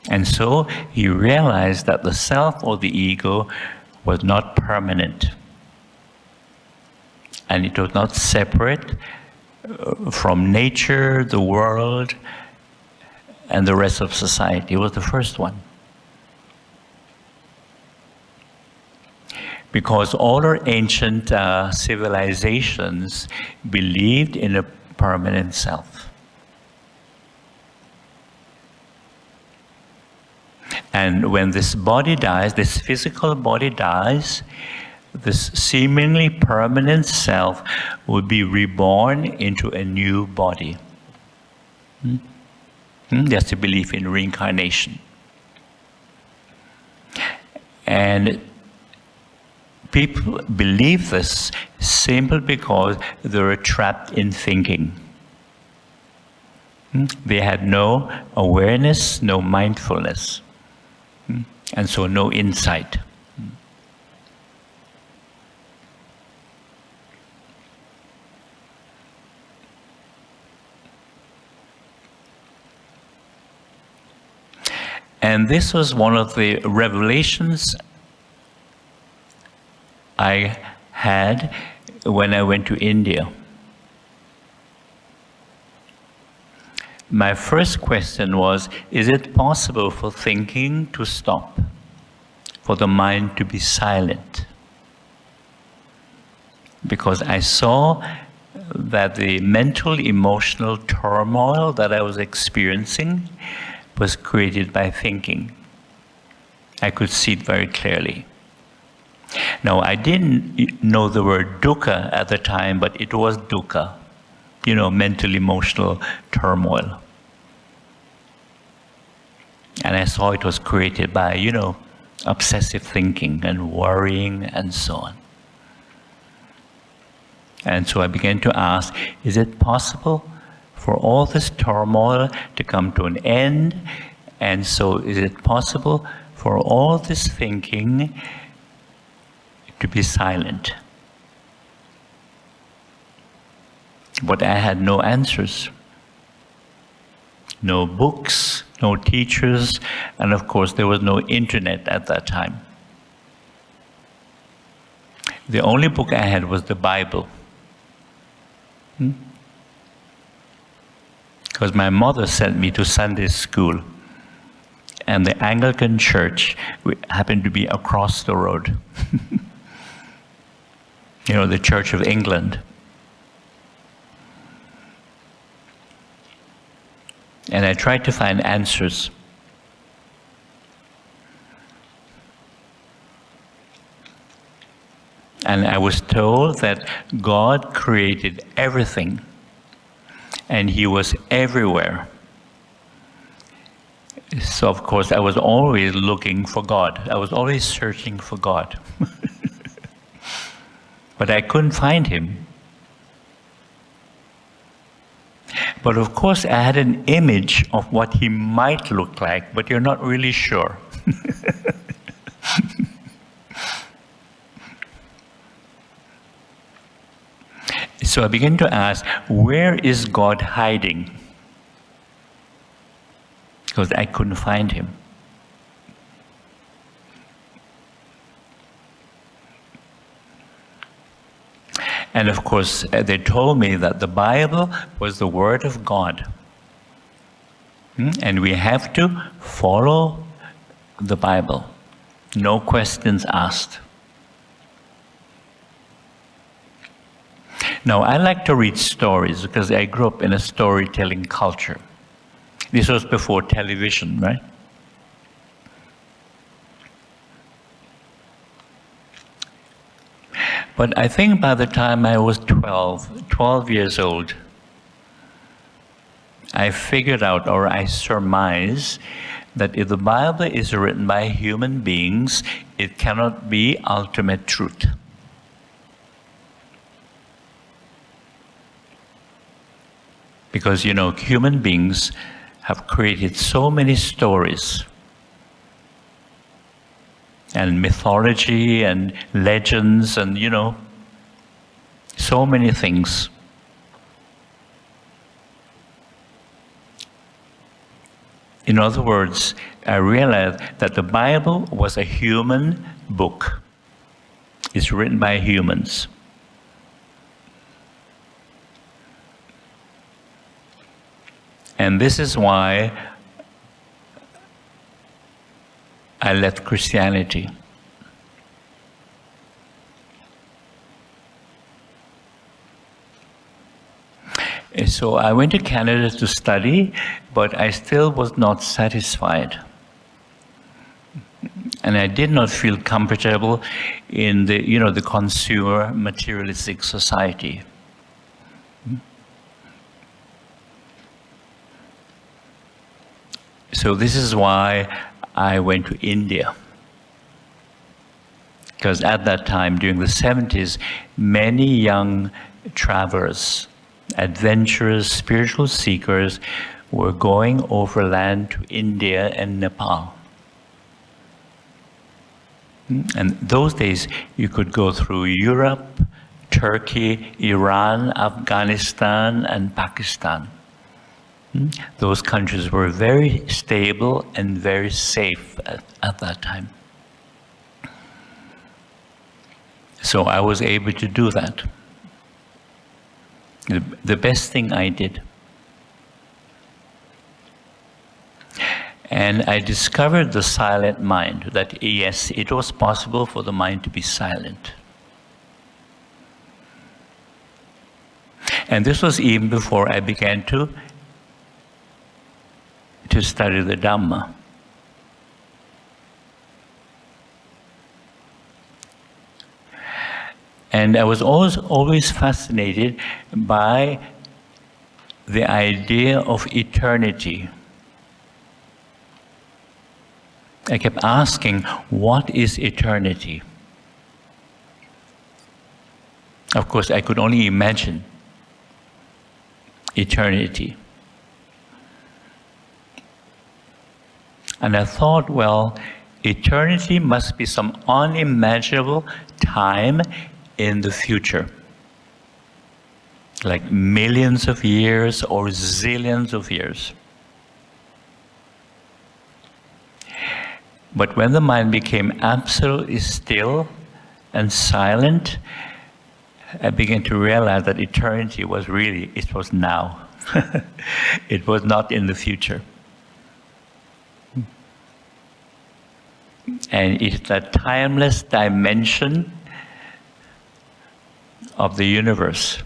And so he realized that the self or the ego was not permanent. And it was not separate from nature, the world, and the rest of society. It was the first one. Because all our ancient civilizations believed in a permanent self. And when this body dies, this physical body dies, this seemingly permanent self will be reborn into a new body. That's the belief in reincarnation. And people believe this simply because they were trapped in thinking. They had no awareness, no mindfulness, and so no insight. And this was one of the revelations I had when I went to India. My first question was, is it possible for thinking to stop, for the mind to be silent? Because I saw that the mental, emotional turmoil that I was experiencing was created by thinking. I could see it very clearly. Now, I didn't know the word dukkha at the time, but it was dukkha, mental, emotional turmoil. And I saw it was created by, obsessive thinking and worrying and so on. And so I began to ask, is it possible for all this turmoil to come to an end? And so is it possible for all this thinking to be silent? But I had no answers. No books, no teachers, and of course there was no internet at that time. The only book I had was the Bible. Because my mother sent me to Sunday school, and the Anglican church happened to be across the road. You know, the Church of England. And I tried to find answers. And I was told that God created everything, and He was everywhere. So, of course, I was always looking for God. I was always searching for God. But I couldn't find Him. But of course, I had an image of what He might look like, but you're not really sure. So I began to ask, where is God hiding? Because I couldn't find Him. And of course, they told me that the Bible was the Word of God. And we have to follow the Bible. No questions asked. Now, I like to read stories because I grew up in a storytelling culture. This was before television, right? But I think by the time I was 12 years old, I figured out, or I surmise, that if the Bible is written by human beings, it cannot be ultimate truth. Because, you know, human beings have created so many stories and mythology and legends and, you know, so many things. In other words, I realized that the Bible was a human book. It's written by humans. And this is why I left Christianity. And so I went to Canada to study, but I still was not satisfied. And I did not feel comfortable in the, you know, the consumer materialistic society. So this is why I went to India. Because at that time, during the 70s, many young travelers, adventurers, spiritual seekers were going overland to India and Nepal. And those days, you could go through Europe, Turkey, Iran, Afghanistan, and Pakistan. Those countries were very stable and very safe at that time. So I was able to do that. The best thing I did. And I discovered the silent mind, that yes, it was possible for the mind to be silent. And this was even before I began to study the Dhamma. And I was always fascinated by the idea of eternity. I kept asking, what is eternity? Of course, I could only imagine eternity. And I thought, well, eternity must be some unimaginable time in the future. Like millions of years or zillions of years. But when the mind became absolutely still and silent, I began to realize that eternity was really, it was now. It was not in the future. And it's that timeless dimension of the universe.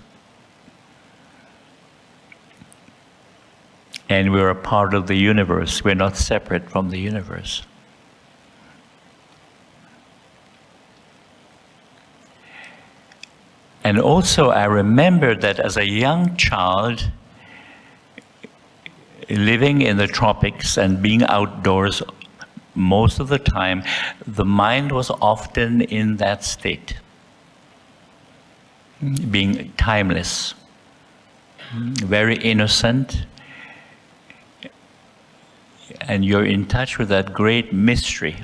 And we're a part of the universe. We're not separate from the universe. And also I remember that as a young child, living in the tropics and being outdoors most of the time, the mind was often in that state, being timeless, very innocent, and you're in touch with that great mystery,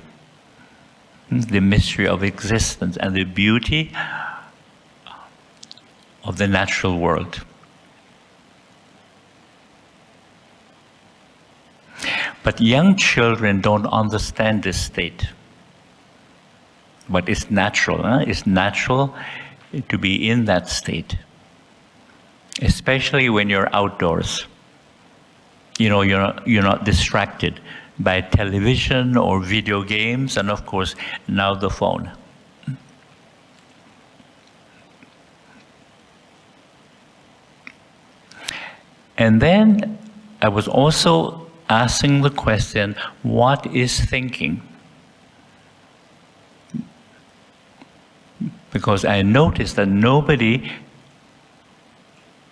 the mystery of existence and the beauty of the natural world. But young children don't understand this state. But it's natural. It's natural to be in that state, especially when you're outdoors. You know, you're not distracted by television or video games, and of course, now the phone. And then I was also asking the question, what is thinking? Because I noticed that nobody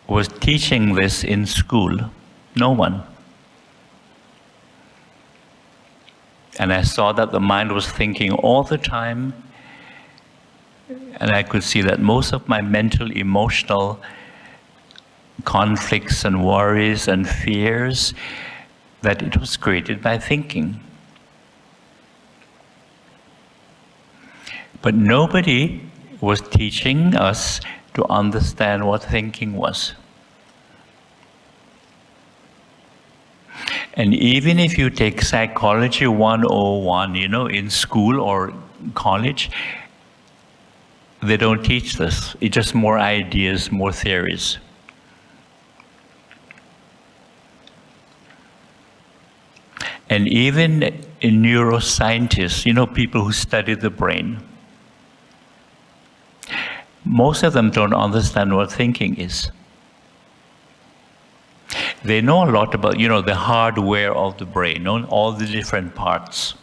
was teaching this in school. No one. And I saw that the mind was thinking all the time, and I could see that most of my mental, emotional conflicts and worries and fears, that it was created by thinking. But nobody was teaching us to understand what thinking was. And even if you take Psychology 101, you know, in school or college, they don't teach this. It's just more ideas, more theories. And even in neuroscientists, you know, people who study the brain, most of them don't understand what thinking is. They know a lot about, you know, the hardware of the brain, you know, all the different parts,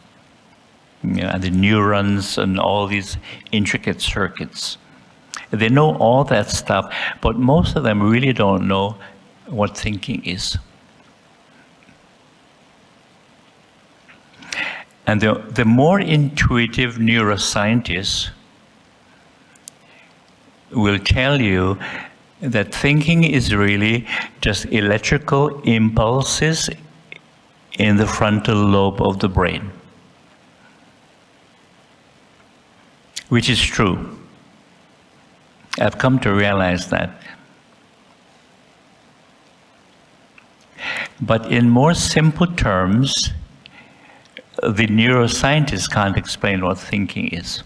you know, and the neurons and all these intricate circuits. They know all that stuff, but most of them really don't know what thinking is. And the more intuitive neuroscientists will tell you that thinking is really just electrical impulses in the frontal lobe of the brain, which is true. I've come to realize that. But in more simple terms, the neuroscientists can't explain what thinking is,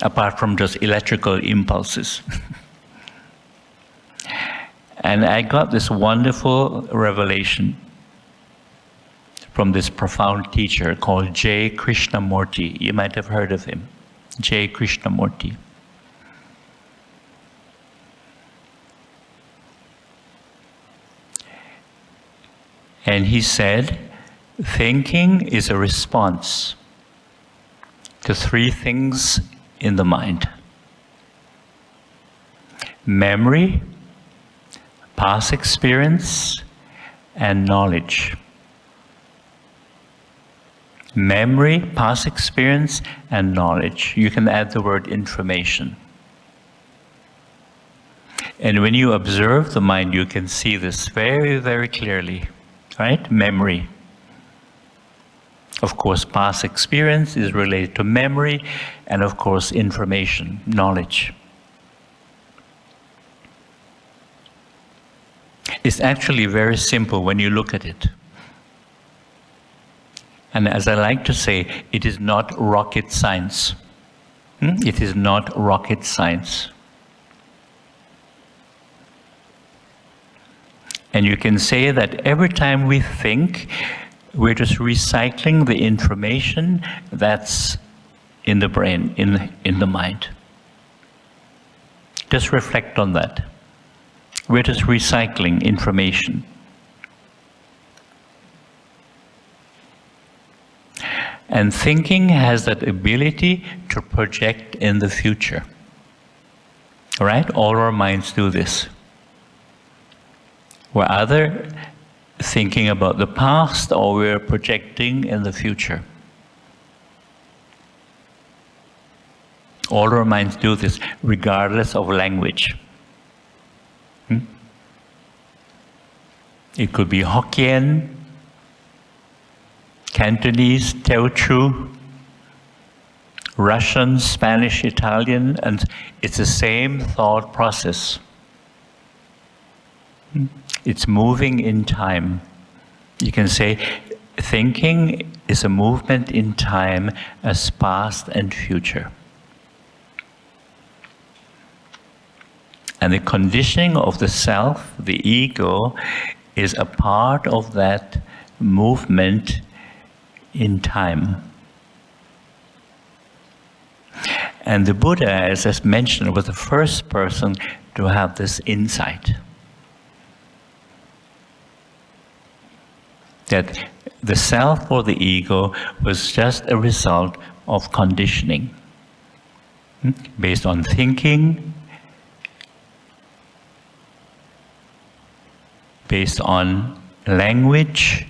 apart from just electrical impulses. And I got this wonderful revelation from this profound teacher called J. Krishnamurti. You might have heard of him, J. Krishnamurti. And he said, thinking is a response to three things in the mind: memory, past experience, and knowledge. Memory, past experience, and knowledge. You can add the word information. And when you observe the mind, you can see this very, very clearly, right? Memory. Of course, past experience is related to memory, and of course, information, knowledge. It's actually very simple when you look at it. And as I like to say, it is not rocket science. It is not rocket science. And you can say that every time we think, we're just recycling the information that's in the brain, in the mind. Just reflect on that. We're just recycling information. And thinking has that ability to project in the future. Right? All our minds do this. We're either thinking about the past or we're projecting in the future. All our minds do this, regardless of language. It could be Hokkien, Cantonese, Teochew, Russian, Spanish, Italian, and it's the same thought process. It's moving in time. You can say thinking is a movement in time as past and future. And the conditioning of the self, the ego, is a part of that movement in time. And the Buddha, as I mentioned, was the first person to have this insight. That the self or the ego was just a result of conditioning, based on thinking, based on language,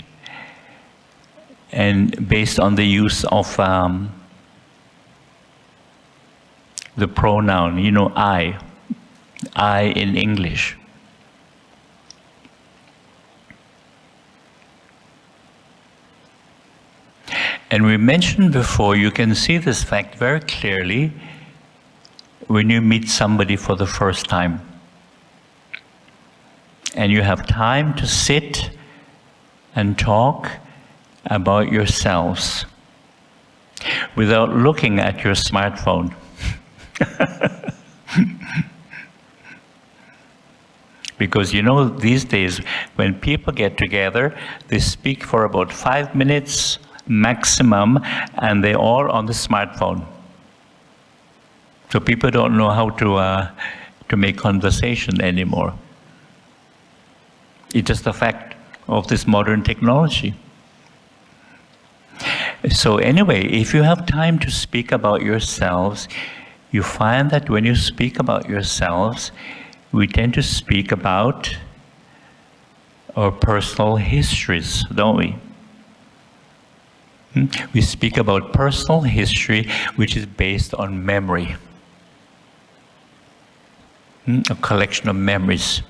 and based on the use of the pronoun, I in English. And we mentioned before, you can see this fact very clearly when you meet somebody for the first time. And you have time to sit and talk about yourselves without looking at your smartphone. Because these days, when people get together, they speak for about 5 minutes maximum, and they're all on the smartphone. So people don't know how to make conversation anymore. It's just a fact of this modern technology. So anyway, if you have time to speak about yourselves, you find that when you speak about yourselves, we tend to speak about our personal histories, don't we? We speak about personal history, which is based on memory. A collection of memories.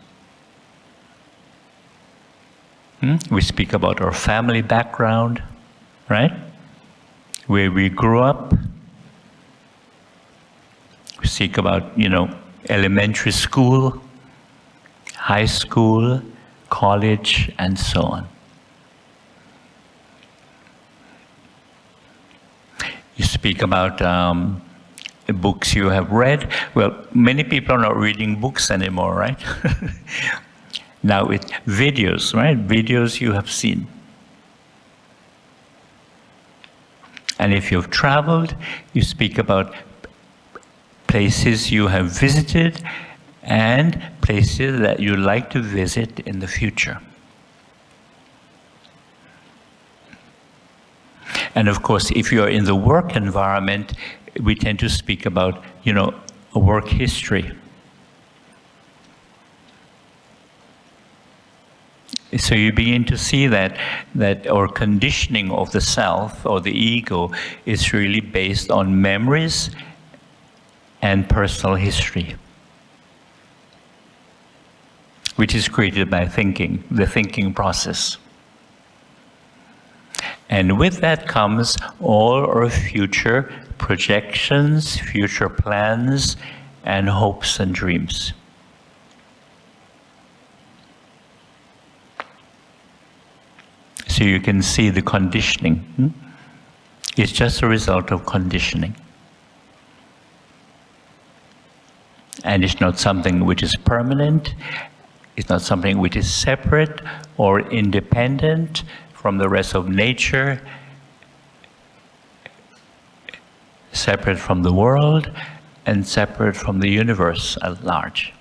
We speak about our family background, right? Where we grew up. We speak about, elementary school, high school, college, and so on. You speak about books you have read. Well, many people are not reading books anymore, right? Now it's videos, right? Videos you have seen. And if you've traveled, you speak about places you have visited and places that you'd like to visit in the future. And of course, if you're in the work environment, we tend to speak about, a work history. So you begin to see that our conditioning of the self or the ego is really based on memories and personal history, which is created by thinking, the thinking process. And with that comes all our future projections, future plans, and hopes and dreams. So you can see the conditioning. It's just a result of conditioning. And it's not something which is permanent, It's not something which is separate or independent from the rest of nature, separate from the world, and separate from the universe at large.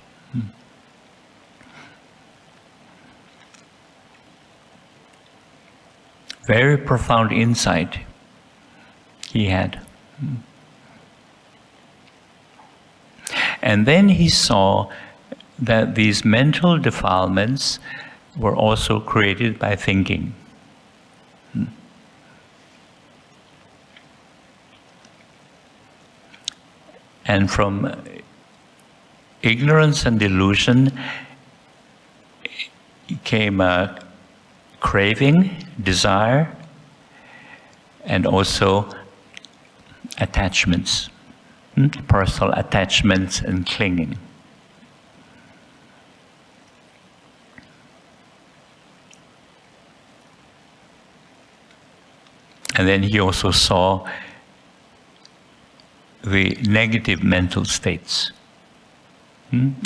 Very profound insight he had. And then he saw that these mental defilements were also created by thinking. And from ignorance and delusion came a craving, desire, and also attachments, personal attachments and clinging. And then he also saw the negative mental states,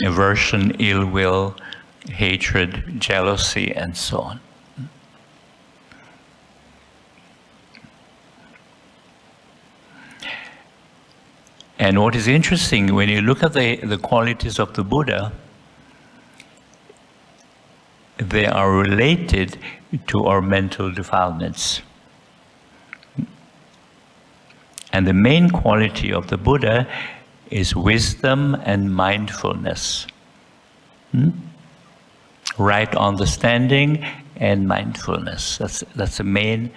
aversion, ill will, hatred, jealousy, and so on. And what is interesting, when you look at the qualities of the Buddha, they are related to our mental defilements. And the main quality of the Buddha is wisdom and mindfulness. Right understanding and mindfulness. That's the main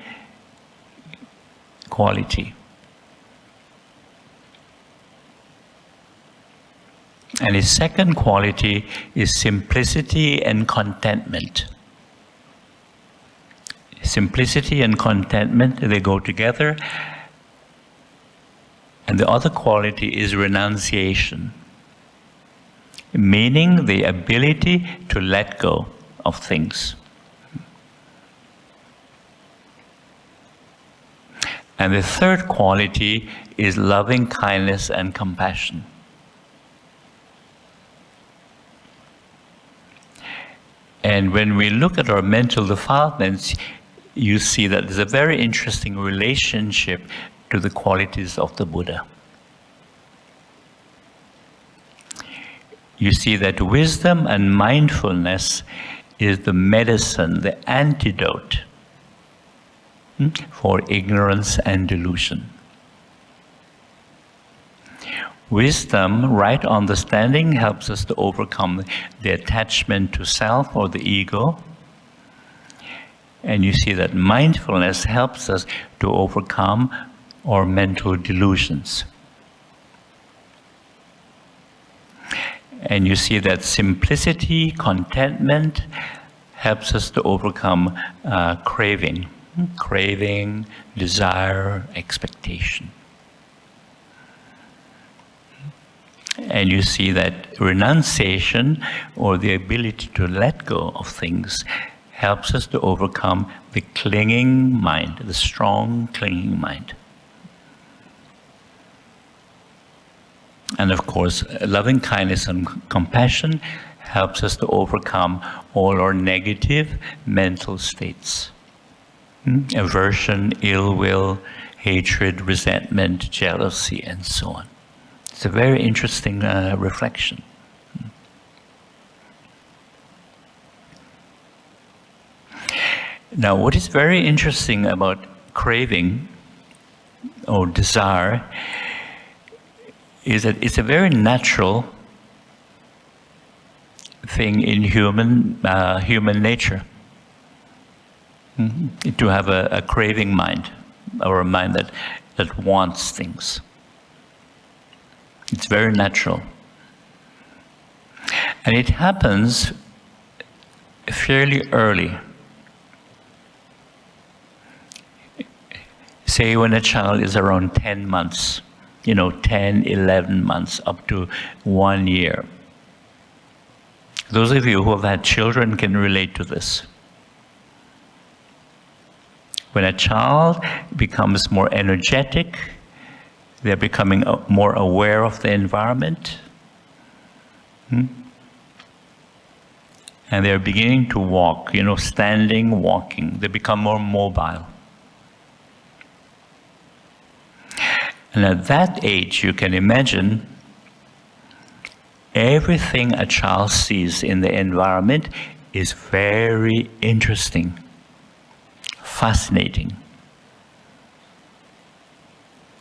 quality. And his second quality is simplicity and contentment. Simplicity and contentment, they go together. And the other quality is renunciation, meaning the ability to let go of things. And the third quality is loving kindness and compassion. And when we look at our mental defilements, you see that there's a very interesting relationship to the qualities of the Buddha. You see that wisdom and mindfulness is the medicine, the antidote for ignorance and delusion. Wisdom, right understanding, helps us to overcome the attachment to self or the ego. And you see that mindfulness helps us to overcome our mental delusions. And you see that simplicity, contentment, helps us to overcome craving, desire, expectation. And you see that renunciation, or the ability to let go of things, helps us to overcome the clinging mind, the strong clinging mind. And of course, loving kindness and compassion helps us to overcome all our negative mental states. Aversion, ill will, hatred, resentment, jealousy, and so on. It's a very interesting reflection. Now, what is very interesting about craving or desire is that it's a very natural thing in human nature, to have a craving mind, or a mind that wants things. It's very natural. And it happens fairly early. Say when a child is around 10 months, 10, 11 months, up to 1 year. Those of you who have had children can relate to this. When a child becomes more energetic, they're becoming more aware of the environment. And and they're beginning to walk, standing, walking. They become more mobile. And at that age, you can imagine everything a child sees in the environment is very interesting, fascinating.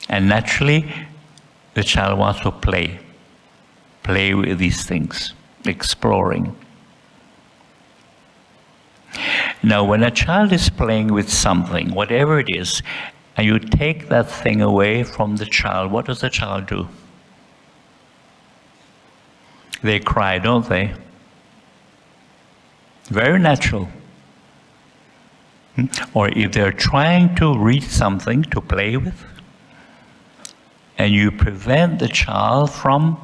And naturally, the child wants to play with these things, exploring. Now, when a child is playing with something, whatever it is, and you take that thing away from the child, what does the child do? They cry, don't they? Very natural. Or if they're trying to read something to play with, and you prevent the child from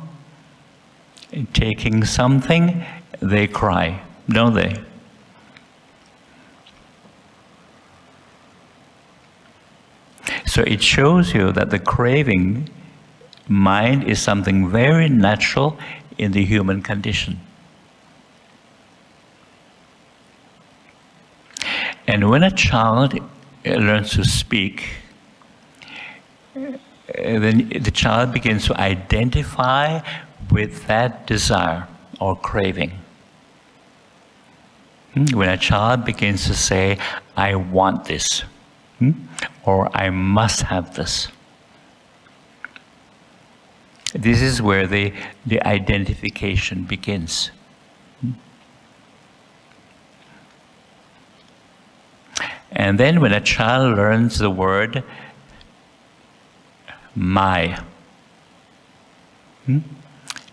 taking something, they cry, don't they? So it shows you that the craving mind is something very natural in the human condition. And when a child learns to speak, then the child begins to identify with that desire or craving. When a child begins to say, I want this, or I must have this. This is where the identification begins. And then when a child learns the word my,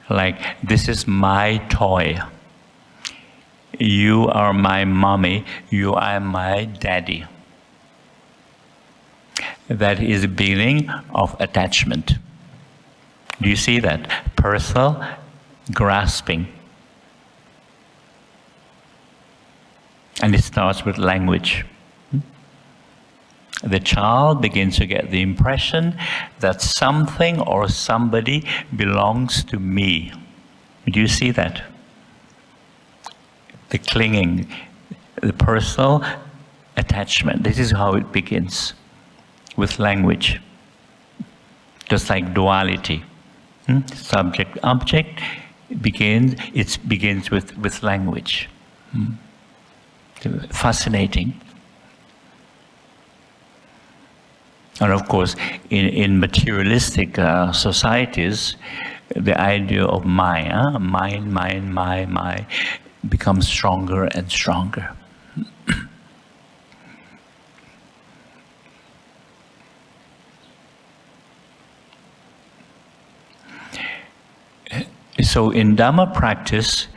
like, this is my toy. You are my mommy, you are my daddy. That is the beginning of attachment. Do you see that? Personal grasping. And it starts with language. The child begins to get the impression that something or somebody belongs to me. Do you see that? The clinging, the personal attachment. This is how it begins, with language. Just like duality. Subject, object, it begins with language. Fascinating. And of course, in materialistic societies, the idea of my, my, becomes stronger and stronger. So in Dhamma practice,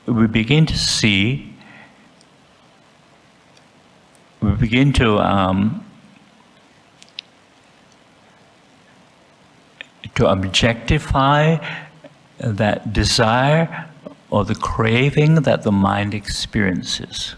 we begin to see, we begin to objectify that desire or the craving that the mind experiences.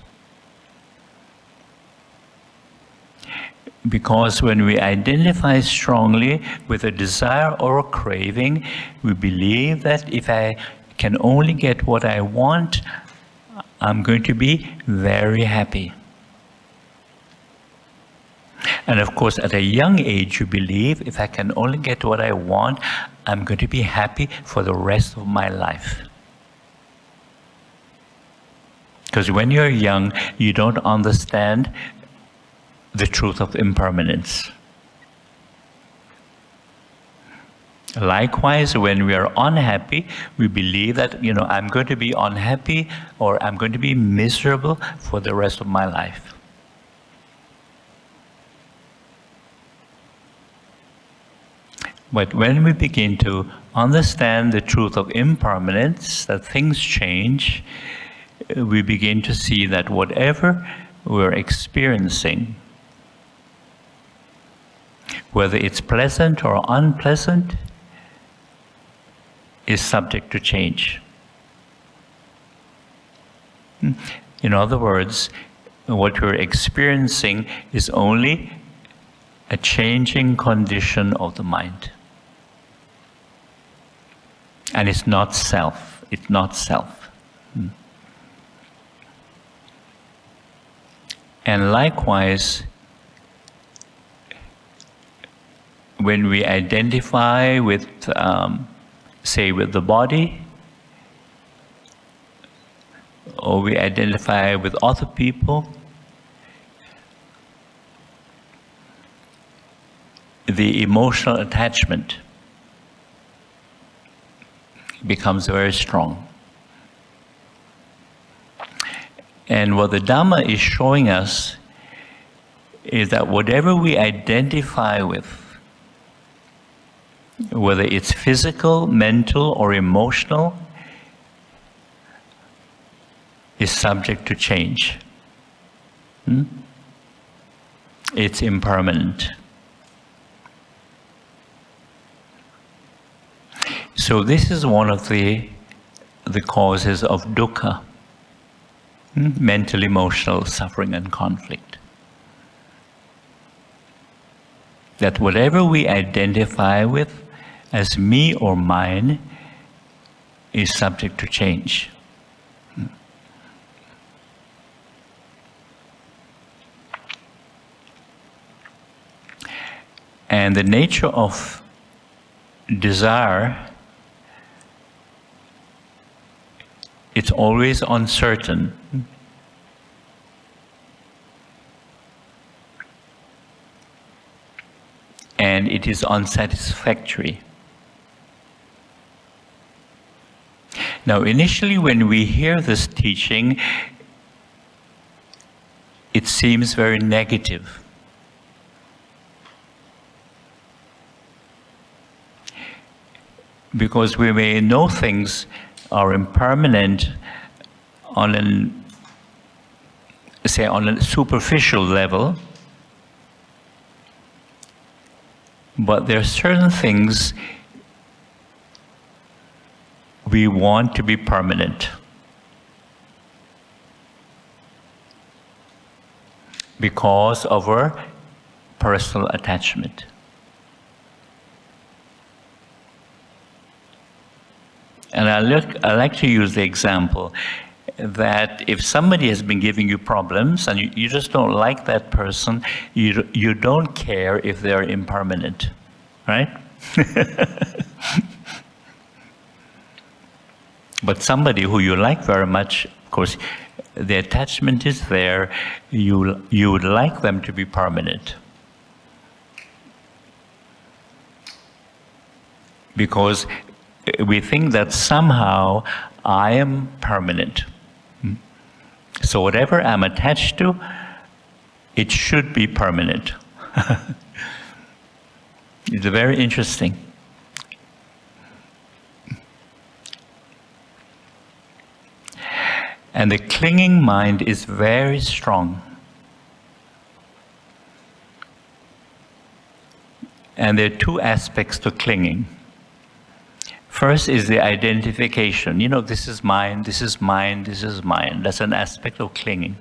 Because when we identify strongly with a desire or a craving, we believe that if I can only get what I want, I'm going to be very happy. And of course, at a young age, you believe if I can only get what I want, I'm going to be happy for the rest of my life. Because when you're young, you don't understand the truth of impermanence. Likewise, when we are unhappy, we believe that, I'm going to be unhappy or I'm going to be miserable for the rest of my life. But when we begin to understand the truth of impermanence, that things change, we begin to see that whatever we're experiencing, whether it's pleasant or unpleasant, is subject to change. In other words, what we're experiencing is only a changing condition of the mind. And it's not self. It's not self. And likewise, when we identify with, say, with the body, or we identify with other people, the emotional attachment becomes very strong. And what the Dhamma is showing us is that whatever we identify with, whether it's physical, mental, or emotional, is subject to change. It's impermanent. So this is one of the causes of dukkha, mental, emotional suffering and conflict. That whatever we identify with as me or mine is subject to change. And the nature of desire, it's always uncertain. And it is unsatisfactory. Now, initially when we hear this teaching, it seems very negative. Because we may know things are impermanent on a superficial level, but there are certain things we want to be permanent. Because of our personal attachment. And I like to use the example that if somebody has been giving you problems and you just don't like that person, you don't care if they're impermanent, right? But somebody who you like very much, of course, the attachment is there, you would like them to be permanent. Because we think that somehow I am permanent. So whatever I'm attached to, it should be permanent. It's very interesting. And the clinging mind is very strong. And there are two aspects to clinging. First is the identification. You know, this is mine, this is mine, this is mine. That's an aspect of clinging.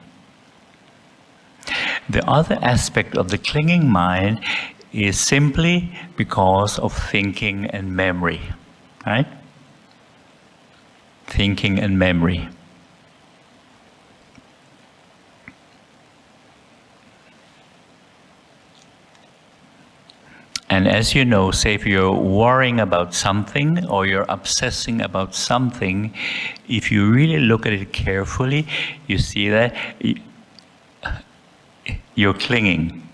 The other aspect of the clinging mind is simply because of thinking and memory, right? Thinking and memory. And as you know, say if you're worrying about something or you're obsessing about something, if you really look at it carefully, you see that you're clinging.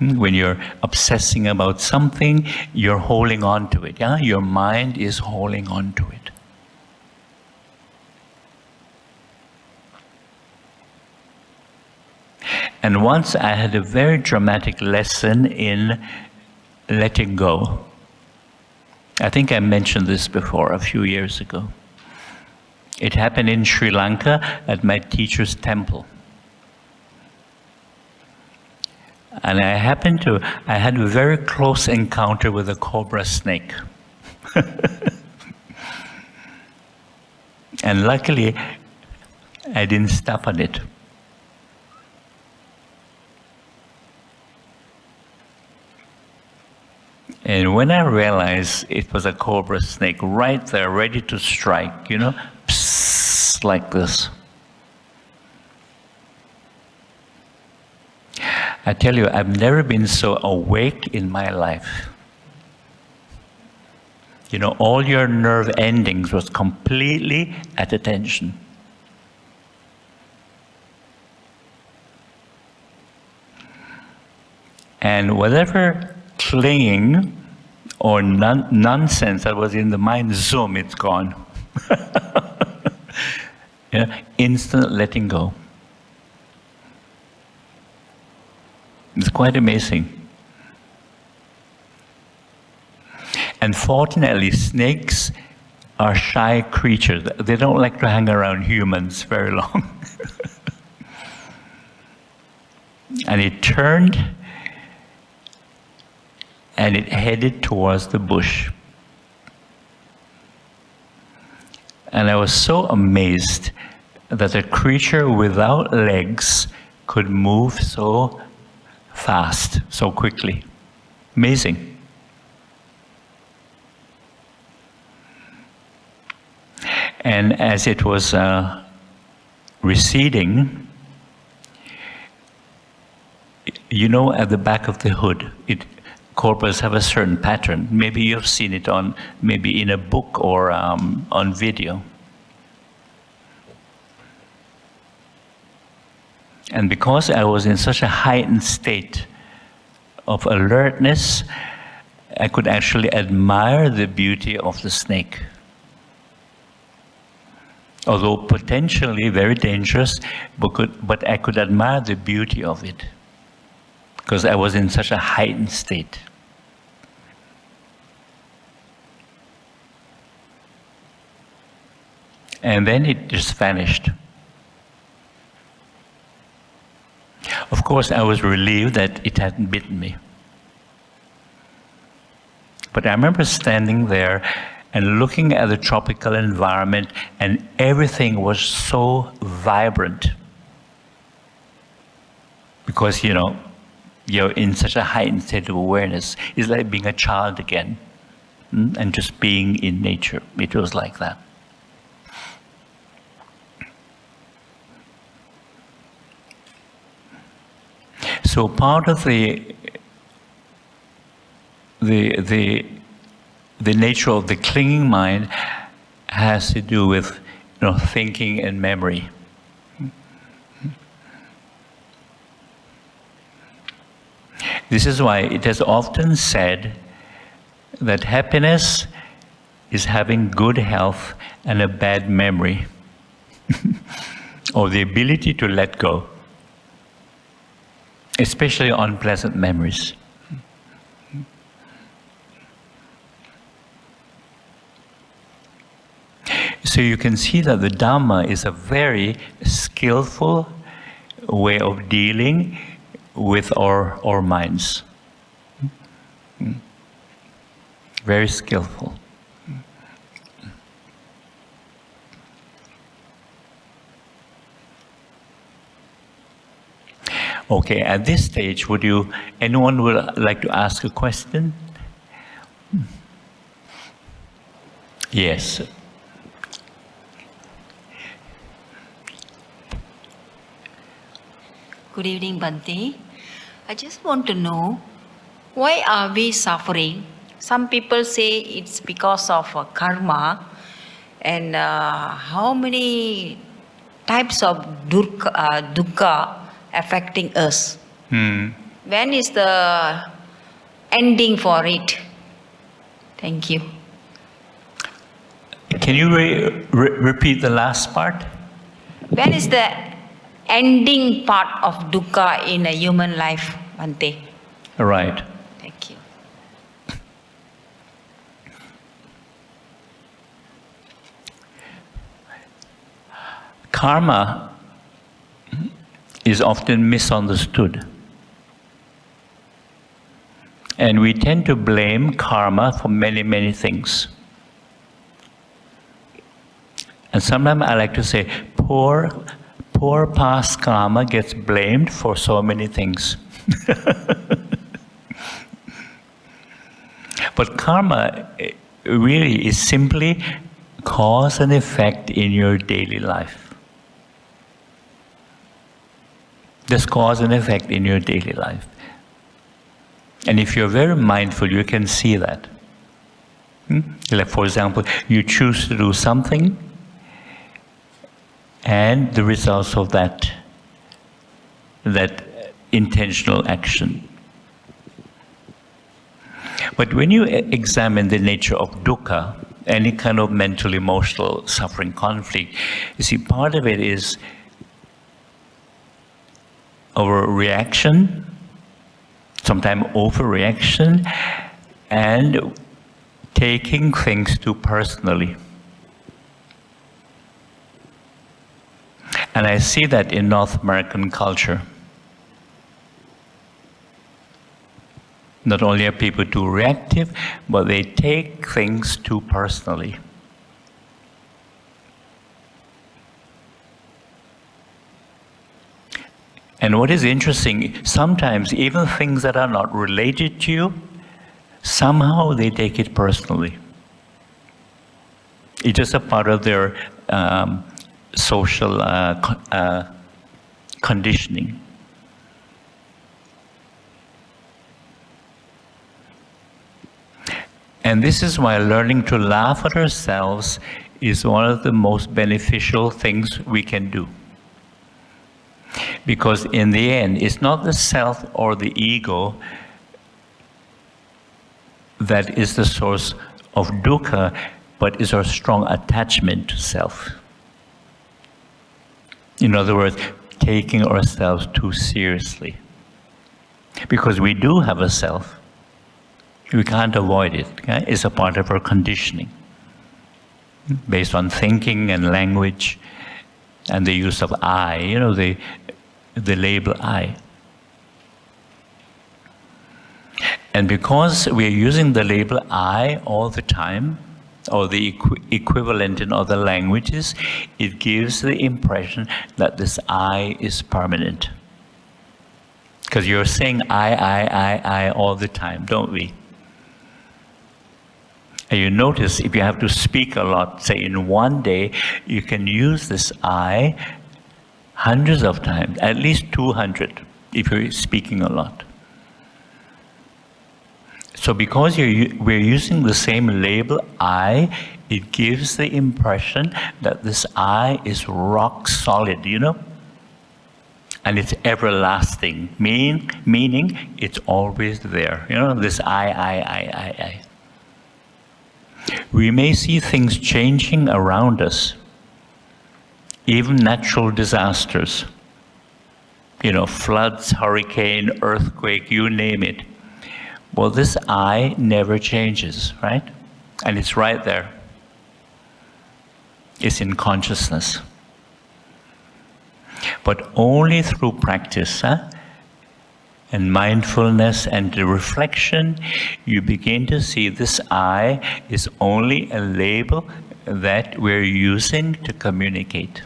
When you're obsessing about something, you're holding on to it. Yeah? Your mind is holding on to it. And once I had a very dramatic lesson in letting go. I think I mentioned this before a few years ago. It happened in Sri Lanka at my teacher's temple. And I had a very close encounter with a cobra snake. And luckily, I didn't step on it. And when I realized it was a cobra snake right there, ready to strike, you know, psst, like this. I tell you, I've never been so awake in my life. You know, all your nerve endings was completely at attention. And whatever clinging or nonsense that was in the mind, zoom, it's gone. Yeah, instant letting go. It's quite amazing. And fortunately, snakes are shy creatures. They don't like to hang around humans very long. And it turned and it headed towards the bush. And I was so amazed that a creature without legs could move so fast, so quickly. Amazing. And as it was receding, you know, at the back of the hood, corpus have a certain pattern. Maybe you've seen it on, maybe in a book or on video. And because I was in such a heightened state of alertness, I could actually admire the beauty of the snake. Although potentially very dangerous, but I could admire the beauty of it because I was in such a heightened state. And then it just vanished. Of course, I was relieved that it hadn't bitten me. But I remember standing there and looking at the tropical environment, and everything was so vibrant. Because, you know, you're in such a heightened state of awareness. It's like being a child again, and just being in nature. It was like that. So part of the nature of the clinging mind has to do with, you know, thinking and memory. This is why it is often said that happiness is having good health and a bad memory, or the ability to let go, especially unpleasant memories. So you can see that the Dhamma is a very skillful way of dealing with our minds. Very skillful. Okay, at this stage, anyone would like to ask a question? Yes. Good evening, Bhante. I just want to know, why are we suffering? Some people say it's because of karma, and how many types of dukkha affecting us? When is the ending for it? Thank you. Can you repeat the last part? When is the ending part of dukkha in a human life, Bhante? Right. Thank you. Karma is often misunderstood. And we tend to blame karma for many, many things. And sometimes I like to say, poor past karma gets blamed for so many things. But karma really is simply cause and effect in your daily life. There's cause and effect in your daily life. And if you're very mindful, you can see that. Like, for example, you choose to do something, and the results of that intentional action. But when you examine the nature of dukkha, any kind of mental, emotional suffering, conflict, you see, part of it is our reaction, sometimes overreaction, and taking things too personally. And I see that in North American culture. Not only are people too reactive, but they take things too personally. And what is interesting, sometimes even things that are not related to you, somehow they take it personally. It's just a part of their social conditioning. And this is why learning to laugh at ourselves is one of the most beneficial things we can do. Because in the end, it's not the self or the ego that is the source of dukkha, but is our strong attachment to self. In other words, taking ourselves too seriously. Because we do have a self. We can't avoid it. Okay? It's a part of our conditioning, based on thinking and language and the use of I, the label I. And because we are using the label I all the time, or the equivalent in other languages, it gives the impression that this I is permanent. Because you're saying I all the time, don't we? And you notice if you have to speak a lot, say in one day, you can use this I hundreds of times, at least 200, if you're speaking a lot. So because we're using the same label I, it gives the impression that this I is rock solid, and it's everlasting, meaning it's always there. This I. We may see things changing around us, even natural disasters, floods, hurricane, earthquake, you name it. Well, this I never changes, right? And it's right there. It's in consciousness. But only through practice, and mindfulness and the reflection, you begin to see this I is only a label that we're using to communicate.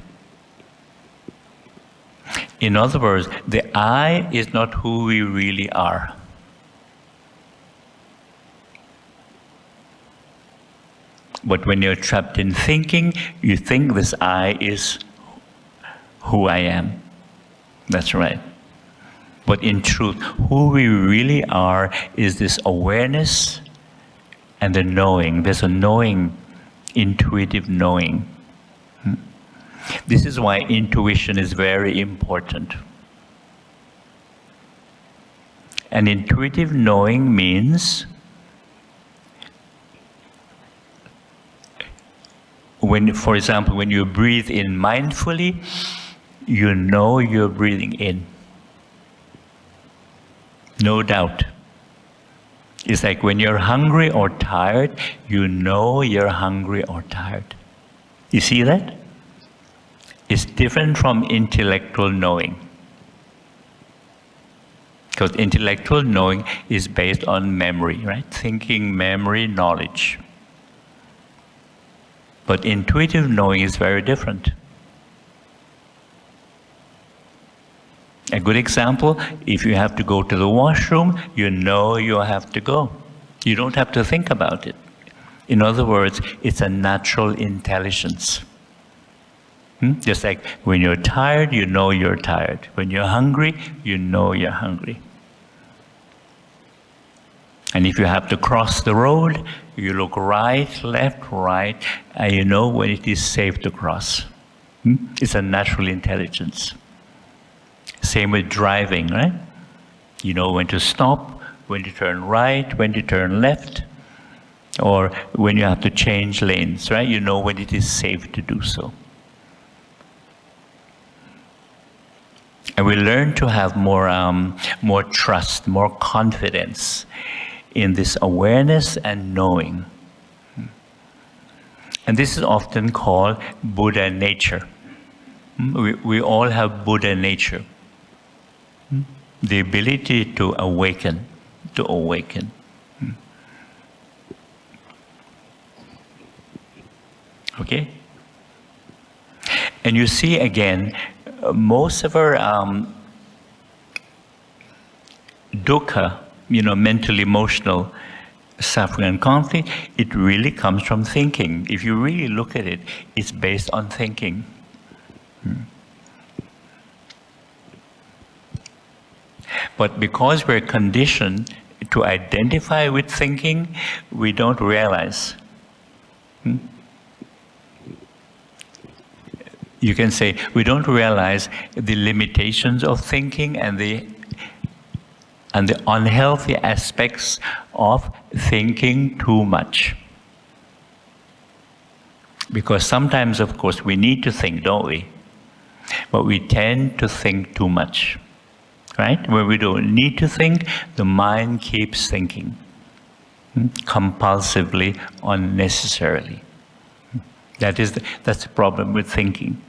In other words, the I is not who we really are. But when you're trapped in thinking, you think this I is who I am. That's right. But in truth, who we really are is this awareness and the knowing. There's a knowing, intuitive knowing. This is why intuition is very important. And intuitive knowing means for example, when you breathe in mindfully, you know you're breathing in. No doubt. It's like when you're hungry or tired, you know you're hungry or tired. You see that? It's different from intellectual knowing. Because intellectual knowing is based on memory, right? Thinking, memory, knowledge. But intuitive knowing is very different. A good example, if you have to go to the washroom, you know you have to go. You don't have to think about it. In other words, it's a natural intelligence. Just like when you're tired, you know you're tired. When you're hungry, you know you're hungry. And if you have to cross the road, you look right, left, right, and you know when it is safe to cross. It's a natural intelligence. Same with driving, right? You know when to stop, when to turn right, when to turn left, or when you have to change lanes, right? You know when it is safe to do so. And we learn to have more trust, more confidence in this awareness and knowing. And this is often called Buddha nature. We all have Buddha nature. The ability to awaken, Okay? And you see again, most of our dukkha, mental, emotional suffering and conflict, it really comes from thinking. If you really look at it, it's based on thinking. But because we're conditioned to identify with thinking, we don't realize. You can say we don't realize the limitations of thinking and the unhealthy aspects of thinking too much. Because sometimes, of course, we need to think, don't we? But we tend to think too much, right? Where we don't need to think, the mind keeps thinking, compulsively, unnecessarily. That's the problem with thinking.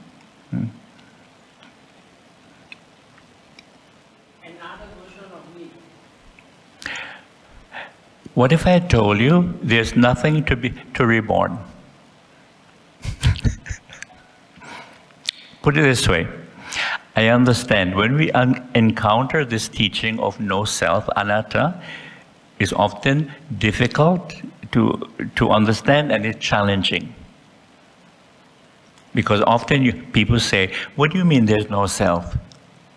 What if I told you there's nothing to reborn? Put it this way. I understand when we encounter this teaching of no self, anatta, is often difficult to understand and it's challenging. Because often people say, what do you mean there's no self?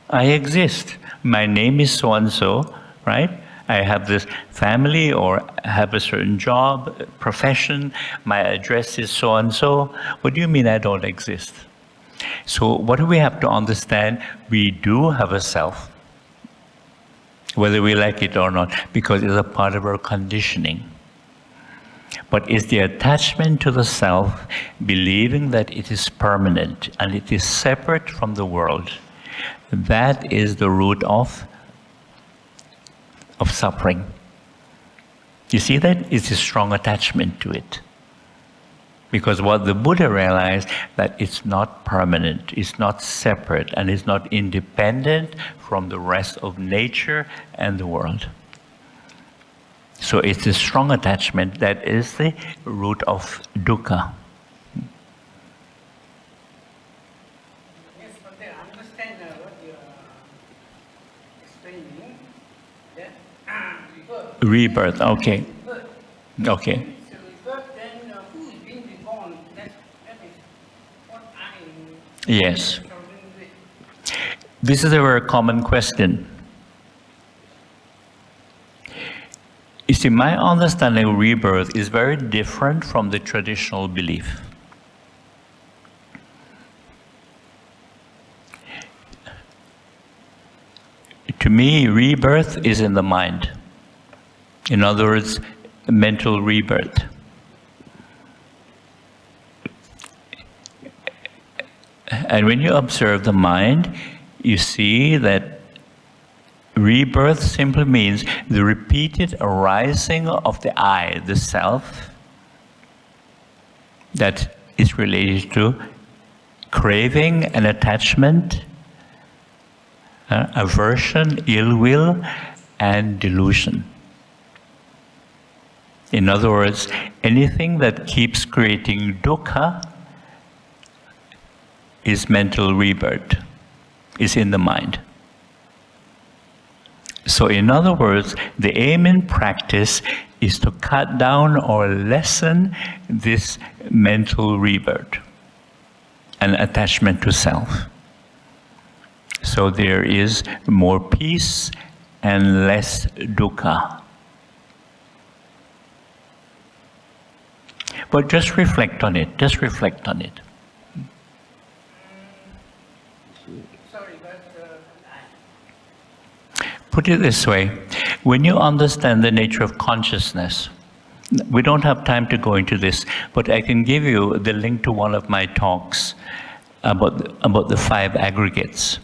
I exist. My name is so-and-so, right? I have this family or I have a certain job, profession, my address is so-and-so. What do you mean I don't exist? So what do we have to understand? We do have a self, whether we like it or not, because it's a part of our conditioning. But it's the attachment to the self, believing that it is permanent and it is separate from the world. That is the root of suffering. You see that? It's a strong attachment to it. Because what the Buddha realized, that it's not permanent, it's not separate, and it's not independent from the rest of nature and the world. So it's a strong attachment that is the root of dukkha. Yes, but I understand what you are explaining. That Rebirth, okay. Okay. So rebirth, then who is being reborn? That is what I Yes. struggling with. This is a very common question. You see, my understanding of rebirth is very different from the traditional belief. To me, rebirth is in the mind. In other words, mental rebirth. And when you observe the mind, you see that rebirth simply means the repeated arising of the I, the self, that is related to craving and attachment, aversion, ill will, and delusion. In other words, anything that keeps creating dukkha is mental rebirth, is in the mind. So in other words, the aim in practice is to cut down or lessen this mental rebirth. and attachment to self. So there is more peace and less dukkha. But just reflect on it, just reflect on it. Sorry, but Put it this way, when you understand the nature of consciousness, we don't have time to go into this, but I can give you the link to one of my talks about the 5 aggregates.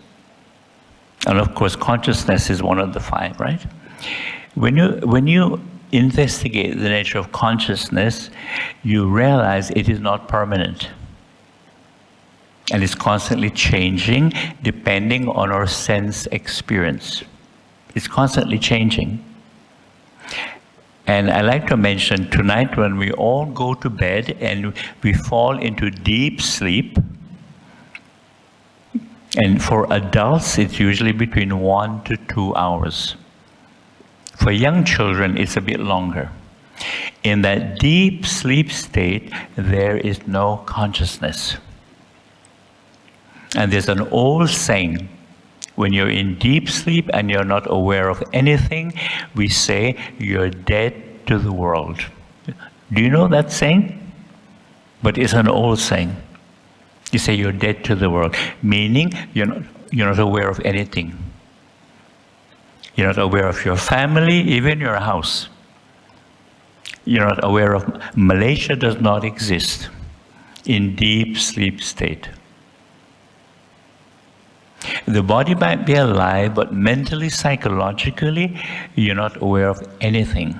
And of course, consciousness is one of the 5, right? When you investigate the nature of consciousness, you realize it is not permanent. And it's constantly changing depending on our sense experience. It's constantly changing. And I like to mention tonight when we all go to bed and we fall into deep sleep, and for adults it's usually between 1 to 2 hours. For young children it's a bit longer. In that deep sleep state there is no consciousness. And there's an old saying, when you're in deep sleep and you're not aware of anything, we say you're dead to the world. Do you know that saying? But it's an old saying. You say you're dead to the world, meaning you're not aware of anything. You're not aware of your family, even your house. You're not aware of Malaysia does not exist in deep sleep state. The body might be alive, but mentally, psychologically, you're not aware of anything.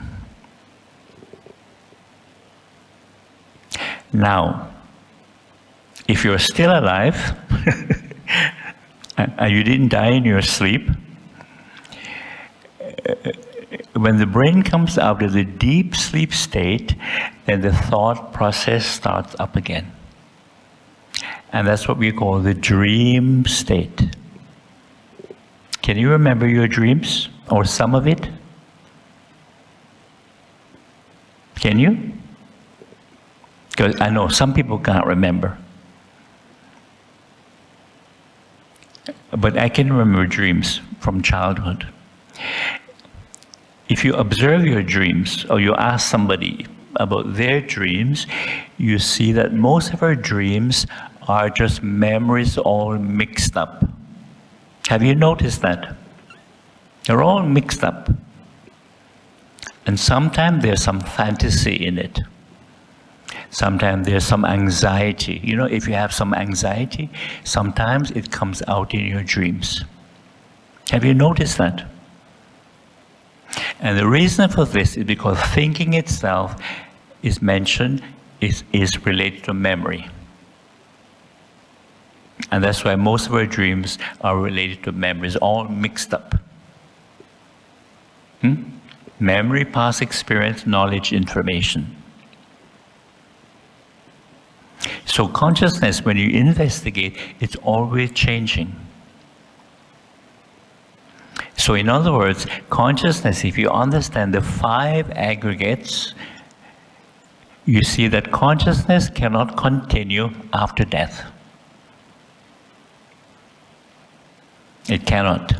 Now, if you're still alive, and you didn't die in your sleep, when the brain comes out of the deep sleep state, then the thought process starts up again. And that's what we call the dream state. Can you remember your dreams, or some of it? Can you? Because I know some people can't remember. But I can remember dreams from childhood. If you observe your dreams, or you ask somebody about their dreams, you see that most of our dreams are just memories all mixed up. Have you noticed that? They're all mixed up. And sometimes there's some fantasy in it. Sometimes there's some anxiety. You know, if you have some anxiety, sometimes it comes out in your dreams. Have you noticed that? And the reason for this is because thinking itself is mentioned, is related to memory. And that's why most of our dreams are related to memories, all mixed up. Memory, past experience, knowledge, information. So consciousness, when you investigate, it's always changing. So in other words, consciousness, if you understand the 5 aggregates, you see that consciousness cannot continue after death. It cannot.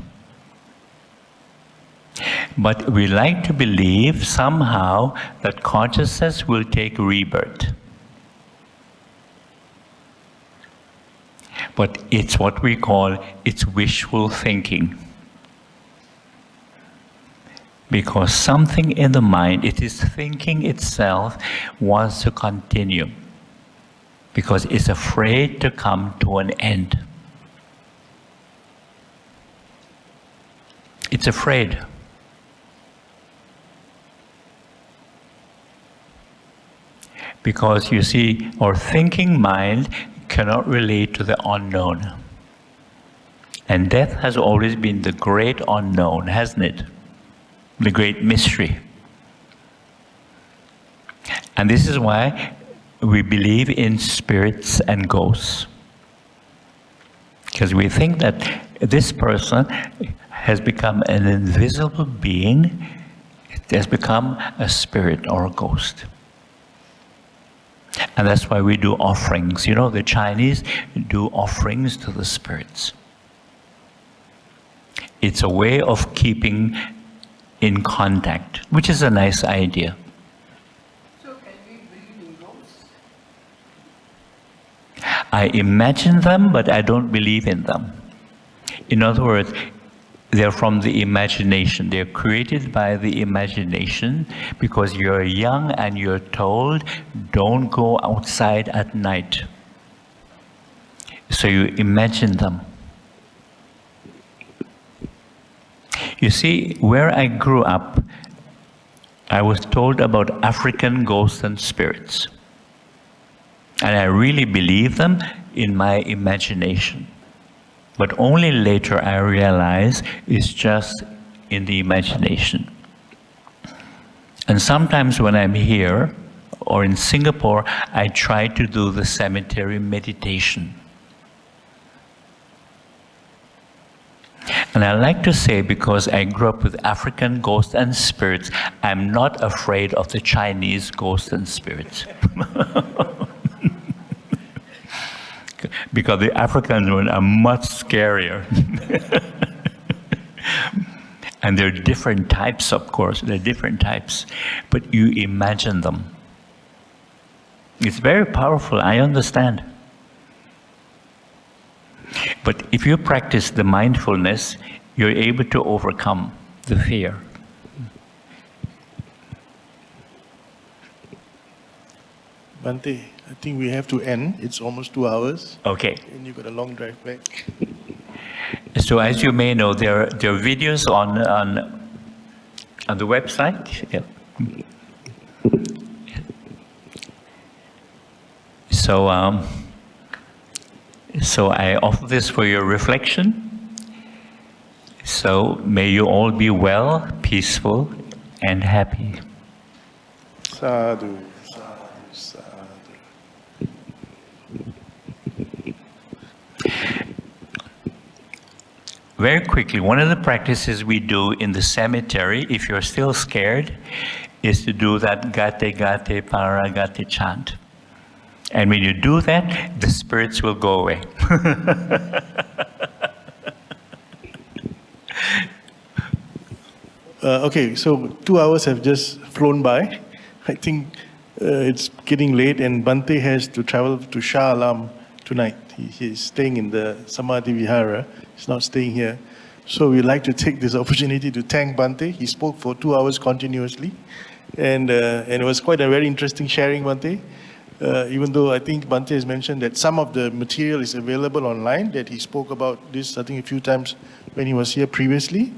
But we like to believe somehow that consciousness will take rebirth. But it's what we call, it's wishful thinking. Because something in the mind, it is thinking itself, wants to continue. Because it's afraid to come to an end. It's afraid. Because you see, our thinking mind cannot relate to the unknown. And death has always been the great unknown, hasn't it? The great mystery. And this is why we believe in spirits and ghosts. Because we think that this person has become an invisible being, it has become a spirit or a ghost. And that's why we do offerings. You know, the Chinese do offerings to the spirits. It's a way of keeping in contact, which is a nice idea. So can we believe in ghosts? I imagine them, but I don't believe in them. In other words, they're from the imagination. They're created by the imagination because you're young and you're told, don't go outside at night. So you imagine them. You see, where I grew up, I was told about African ghosts and spirits. And I really believed them in my imagination. But only later I realized it's just in the imagination. And sometimes when I'm here or in Singapore, I try to do the cemetery meditation. And I like to say, because I grew up with African ghosts and spirits, I'm not afraid of the Chinese ghosts and spirits. Because the African ones are much scarier. And there are different types, of course, there are different types, but you imagine them. It's very powerful, I understand. But if you practice the mindfulness, you're able to overcome the fear. Bhante, I think we have to end. It's almost 2 hours. Okay. And you've got a long drive back. So as you may know, there are videos on the website. Yeah. So I offer this for your reflection. So may you all be well, peaceful, and happy. Sadhu, sadhu, sadhu. Very quickly, one of the practices we do in the cemetery, if you're still scared, is to do that gate gate para gate chant. And when you do that, the spirits will go away. Okay, so 2 hours have just flown by. I think it's getting late, and Bhante has to travel to Shah Alam tonight. He's staying in the Samadhi Vihara. He's not staying here. So we'd like to take this opportunity to thank Bhante. He spoke for 2 hours continuously. And it was quite a very interesting sharing, Bhante. Even though I think Bhante has mentioned that some of the material is available online, that he spoke about this, I think, a few times when he was here previously.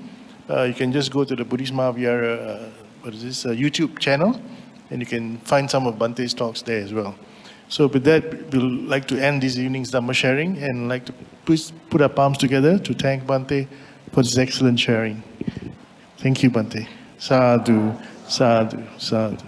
You can just go to the Buddhist Maha Vihara, YouTube channel, and you can find some of Bhante's talks there as well. So with that, we'll like to end this evening's Dhamma sharing and like to put our palms together to thank Bhante for this excellent sharing. Thank you, Bhante. Sadhu, sadhu, sadhu.